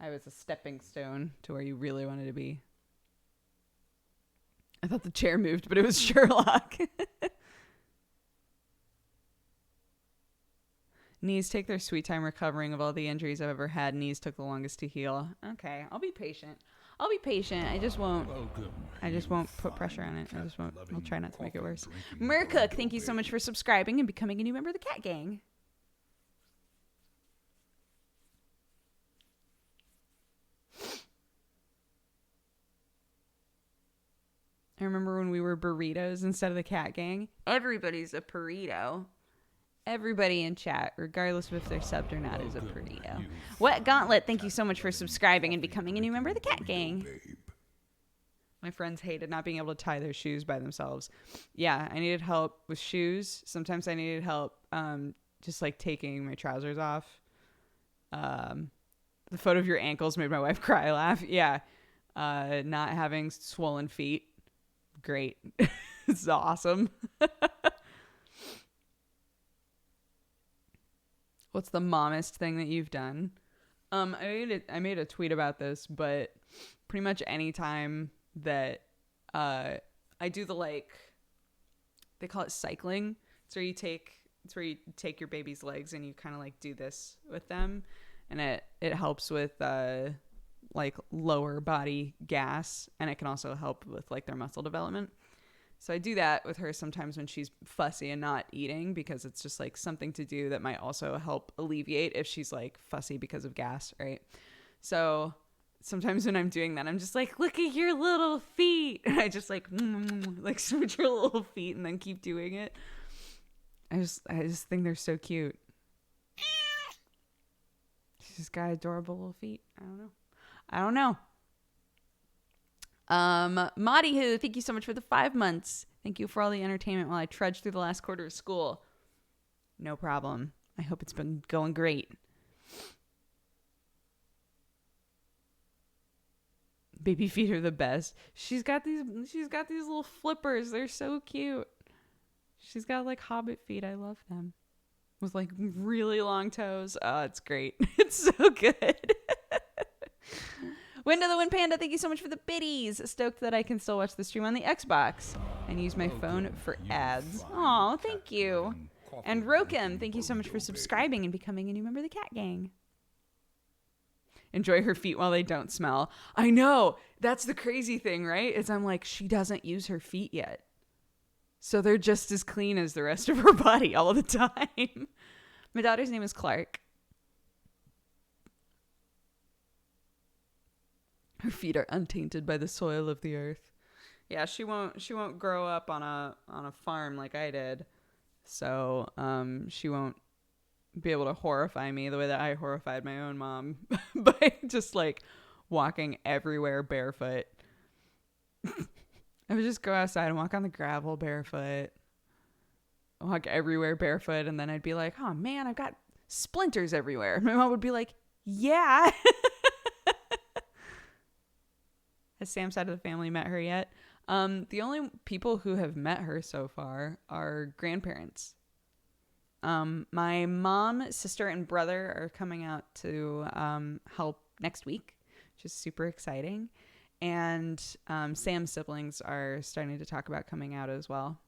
I was a stepping stone to where you really wanted to be. I thought the chair moved, but it was Sherlock. Knees take their sweet time recovering. Of all the injuries I've ever had, knees took the longest to heal. Okay, I'll be patient. I just won't put pressure on it. I'll try not to make it worse. Mercook, thank you so much for subscribing and becoming a new member of the Cat Gang. I remember when we were burritos instead of the Cat Gang. Everybody's a burrito. Everybody in chat, regardless of if they're subbed or not, is a burrito. Wet Gauntlet, thank you so much for subscribing and becoming a new member of the Cat Gang. My friends hated not being able to tie their shoes by themselves. Yeah, I needed help with shoes. Sometimes I needed help just like taking my trousers off. The photo of your ankles made my wife cry laugh. Yeah. Not having swollen feet. Great. It's awesome. What's the mommest thing that you've done? I made a tweet about this, but pretty much any time that I do the, like, they call it cycling. It's where you take your baby's legs and you kind of like do this with them, and it helps with like lower body gas, and it can also help with like their muscle development. So I do that with her sometimes when she's fussy and not eating, because it's just like something to do that might also help alleviate if she's like fussy because of gas, right? So sometimes when I'm doing that, I'm just like, look at your little feet. And I just like switch her little feet and then keep doing it. I just think they're so cute. She's just got adorable little feet. I don't know. Madi Who, thank you so much for the 5 months. Thank you for all the entertainment while I trudged through the last quarter of school. No problem. I hope it's been going great. Baby feet are the best. She's got these little flippers. They're so cute. She's got like hobbit feet. I love them. With like really long toes. Oh, it's great. It's so good. Wind of the Wind Panda, thank you so much for the biddies. Stoked that I can still watch the stream on the Xbox and use my phone for ads. Aw, thank you. And Rokem, thank you so much for subscribing and becoming a new member of the Cat Gang. Enjoy her feet while they don't smell. I know. That's the crazy thing, right? Is I'm like, she doesn't use her feet yet. So they're just as clean as the rest of her body all the time. My daughter's name is Clark. Her feet are untainted by the soil of the earth. Yeah, she won't grow up on a farm like I did. So, she won't be able to horrify me the way that I horrified my own mom by just like walking everywhere barefoot. I would just go outside and walk on the gravel barefoot, walk everywhere barefoot, and then I'd be like, "Oh man, I've got splinters everywhere." My mom would be like, "Yeah." Has Sam's side of the family met her yet? The only people who have met her so far are grandparents. My mom, sister, and brother are coming out to help next week, which is super exciting. And Sam's siblings are starting to talk about coming out as well.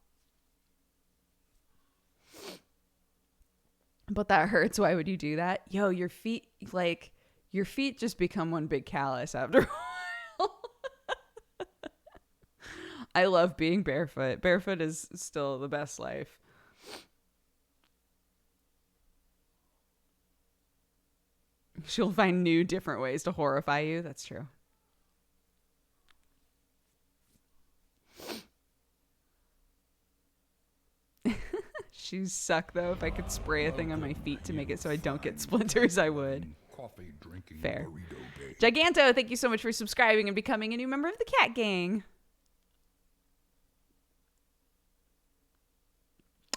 But that hurts. Why would you do that? Yo, your feet just become one big callus after a while. I love being barefoot. Barefoot is still the best life. She'll find new, different ways to horrify you. That's true. Shoes suck, though. If I could spray a thing on my feet to make it so I don't get splinters, I would. Coffee drinking Fair. burrito babe. Giganto, thank you so much for subscribing and becoming a new member of the Cat Gang.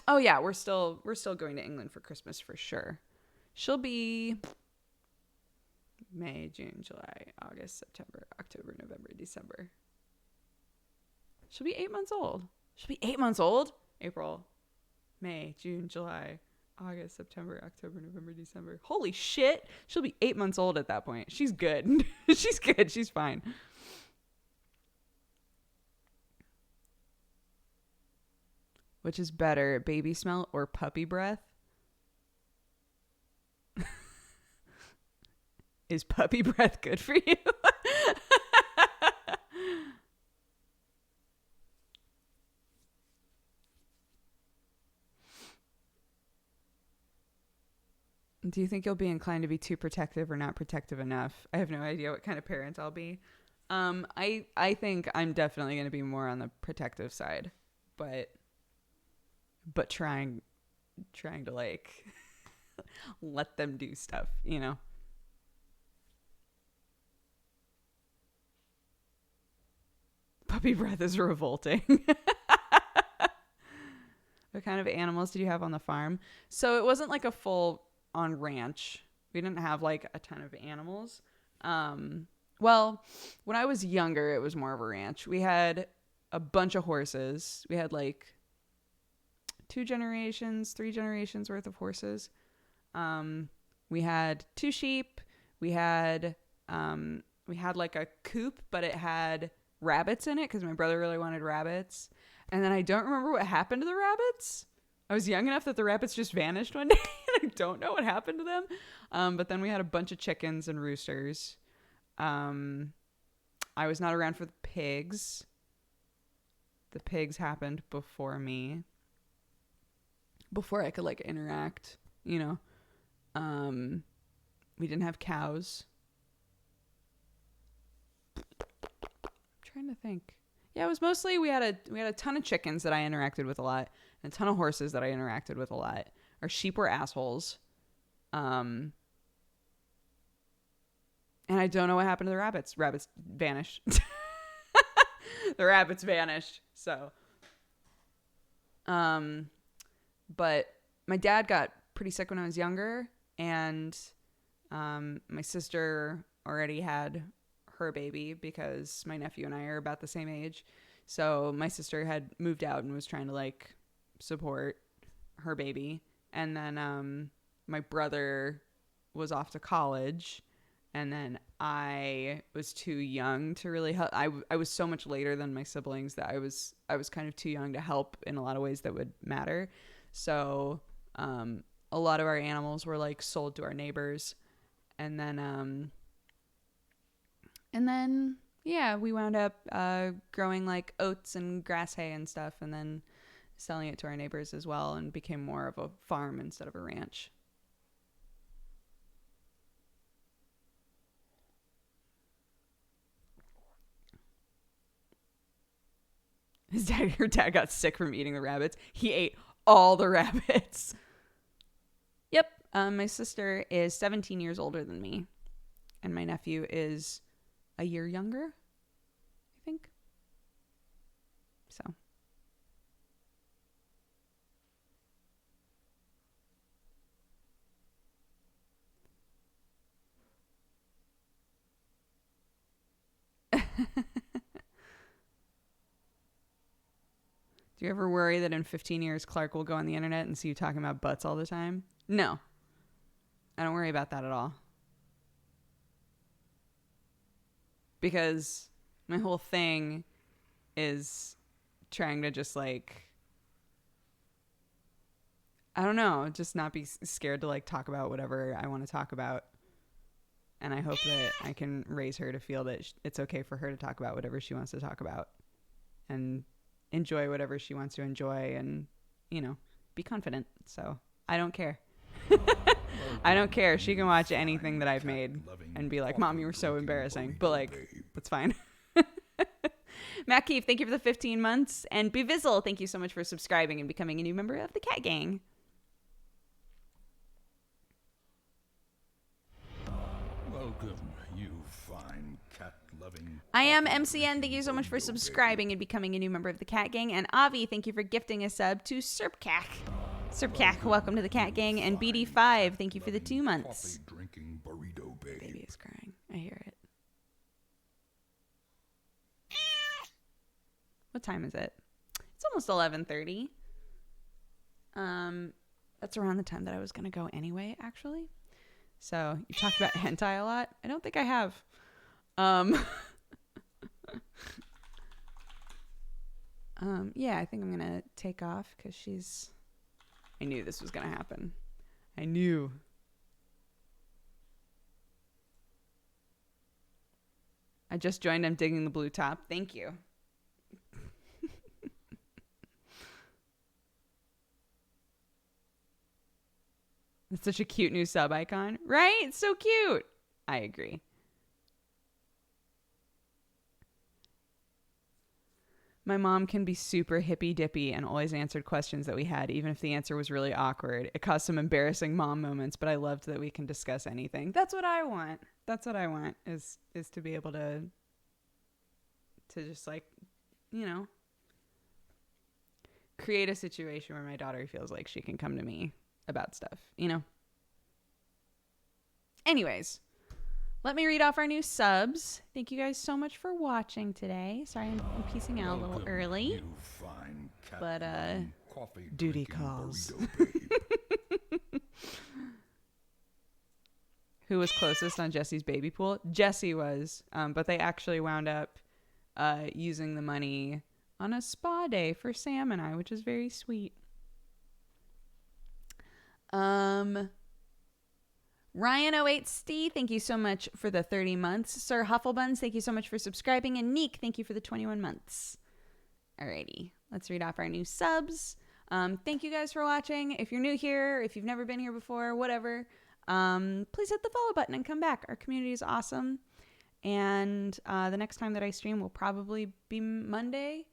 Oh yeah, we're still going to England for Christmas for sure. She'll be May, June, July, August, September, October, November, December. She'll be 8 months old. April, May, June, July, August, September, October, November, December. Holy shit. She'll be 8 months old at that point. She's good. She's good. She's fine. Which is better, baby smell or puppy breath? Is puppy breath good for you? Do you think you'll be inclined to be too protective or not protective enough? I have no idea what kind of parent I'll be. I think I'm definitely going to be more on the protective side, but trying to like let them do stuff, you know. Puppy breath is revolting. What kind of animals did you have on the farm? So it wasn't like a full on ranch. We didn't have like a ton of animals. Well, when I was younger, it was more of a ranch. We had a bunch of horses. We had like 3 generations worth of horses. We had 2 sheep. We had like a coop, but it had rabbits in it because my brother really wanted rabbits. And then I don't remember what happened to the rabbits. I was young enough that the rabbits just vanished one day, and I don't know what happened to them. But then we had a bunch of chickens and roosters. I was not around for the pigs. The pigs happened before me. Before I could like interact, you know. We didn't have cows. I'm trying to think. Yeah, it was mostly we had a ton of chickens that I interacted with a lot, and a ton of horses that I interacted with a lot. Our sheep were assholes. And I don't know what happened to the rabbits. Rabbits vanished. The rabbits vanished. So, but my dad got pretty sick when I was younger, and my sister already had her baby because my nephew and I are about the same age. So my sister had moved out and was trying to like support her baby. And then my brother was off to college, and then I was too young to really help. I was so much later than my siblings that I was kind of too young to help in a lot of ways that would matter. So a lot of our animals were like sold to our neighbors, and then yeah, we wound up growing like oats and grass hay and stuff, and then selling it to our neighbors as well, and became more of a farm instead of a ranch. Her dad got sick from eating the rabbits. He ate all the rabbits. Yep. My sister is 17 years older than me. And my nephew is a year younger, I think. So. Do you ever worry that in 15 years Clark will go on the internet and see you talking about butts all the time? No. I don't worry about that at all. Because my whole thing is trying to just like, I don't know, just not be scared to like talk about whatever I want to talk about. And I hope that I can raise her to feel that it's okay for her to talk about whatever she wants to talk about. And enjoy whatever she wants to enjoy and, you know, be confident. So I don't care. I don't care. She can watch anything that I've made and be like, Mom, you were so embarrassing. But like, that's fine. Matt Keefe, thank you for the 15 months. And Bevizzle, thank you so much for subscribing and becoming a new member of the Cat Gang. Welcome, you fine cat-loving... I am MCN. Thank you so much for subscribing and becoming a new member of the Cat Gang. And Avi, thank you for gifting a sub to Serpcac. Serpcac, welcome to the Cat Gang. And BD5, thank you for the 2 months. Coffee-drinking burrito babe. Baby is crying. I hear it. What time is it? It's almost 11:30. That's around the time that I was going to go anyway, actually. So, you talked about hentai a lot. I don't think I have. Yeah, I think I'm going to take off because she's... I knew this was going to happen. I knew. I just joined. I'm digging the blue top. Thank you. It's such a cute new sub icon, right? It's so cute. I agree. My mom can be super hippy dippy and always answered questions that we had, even if the answer was really awkward. It caused some embarrassing mom moments, but I loved that we can discuss anything. That's what I want. That's what I want is to be able to just like, you know, create a situation where my daughter feels like she can come to me about stuff, you know? Anyways, let me read off our new subs. Thank you guys so much for watching today. Sorry, I'm piecing out a little early. But, duty calls. Who was closest on Jesse's baby pool? Jesse was, but they actually wound up using the money on a spa day for Sam and I, which is very sweet. Ryan08Steve, thank you so much for the 30 months. Sir Hufflebuns, thank you so much for subscribing. And Neek, thank you for the 21 months. Alrighty, let's read off our new subs. Thank you guys for watching. If you're new here, if you've never been here before, whatever, please hit the follow button and come back. Our community is awesome. And the next time that I stream will probably be Monday.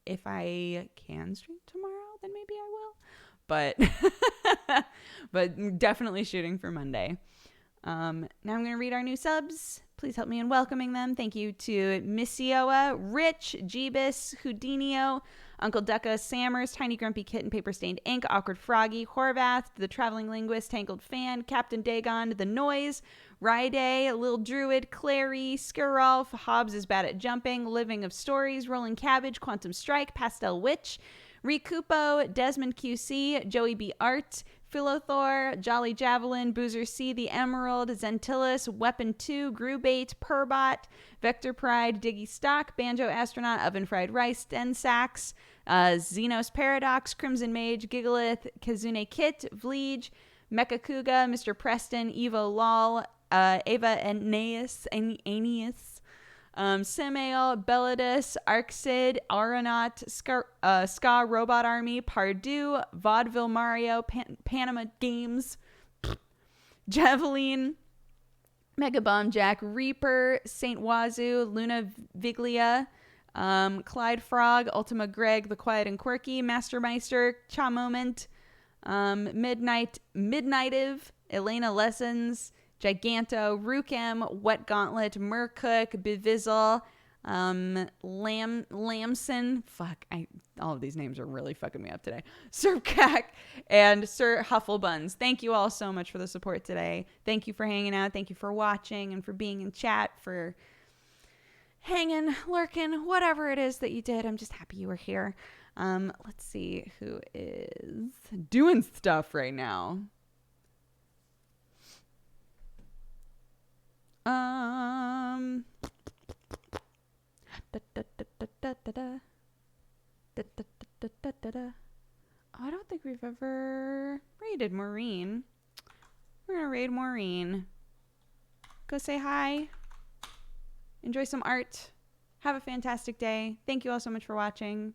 If I can stream tomorrow, then maybe I will. But definitely shooting for Monday. Now I'm going to read our new subs. Please help me in welcoming them. Thank you to Missioa, Rich, Jeebus, Houdinio, Uncle Ducka, Sammers, Tiny Grumpy Kitten, Paper Stained Ink, Awkward Froggy, Horvath, The Traveling Linguist, Tangled Fan, Captain Dagon, The Noise, Ryday, Lil Druid, Clary, Skirolf, Hobbs is Bad at Jumping, Living of Stories, Rolling Cabbage, Quantum Strike, Pastel Witch, Recupo, Desmond QC, Joey B. Art, Philothor, Jolly Javelin, Boozer C, The Emerald, Zentilis, Weapon 2, Grewbait, Purbot, Vector Pride, Diggy Stock, Banjo Astronaut, Oven Fried Rice, Densax, Xenos Paradox, Crimson Mage, Gigalith, Kazune Kit, Vleege, Mecha Kuga, Mr. Preston, Evo Lol, Ava Aeneas, Samael, Belladus, Arcsid, Aeronaut, Ska Robot Army, Pardue, Vaudeville Mario, Panama Games, Javelin, Mega Bomb Jack, Reaper, Saint Wazoo, Luna Viglia, Clyde Frog, Ultima Greg, The Quiet and Quirky, Mastermeister, Cha Moment, Midnightive, Elena Lessons, Giganto, Rukem, Wet Gauntlet, Mercook, Bevizzle, Lamson, all of these names are really fucking me up today. Sir Cack and Sir Hufflebuns. Thank you all so much for the support today. Thank you for hanging out. Thank you for watching and for being in chat, for hanging, lurking, whatever it is that you did. I'm just happy you were here. Let's see who is doing stuff right now. I don't think we've ever raided Maureen. We're gonna raid Maureen. Go say hi. Enjoy some art. Have a fantastic day. Thank you all so much for watching.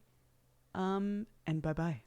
And bye-bye.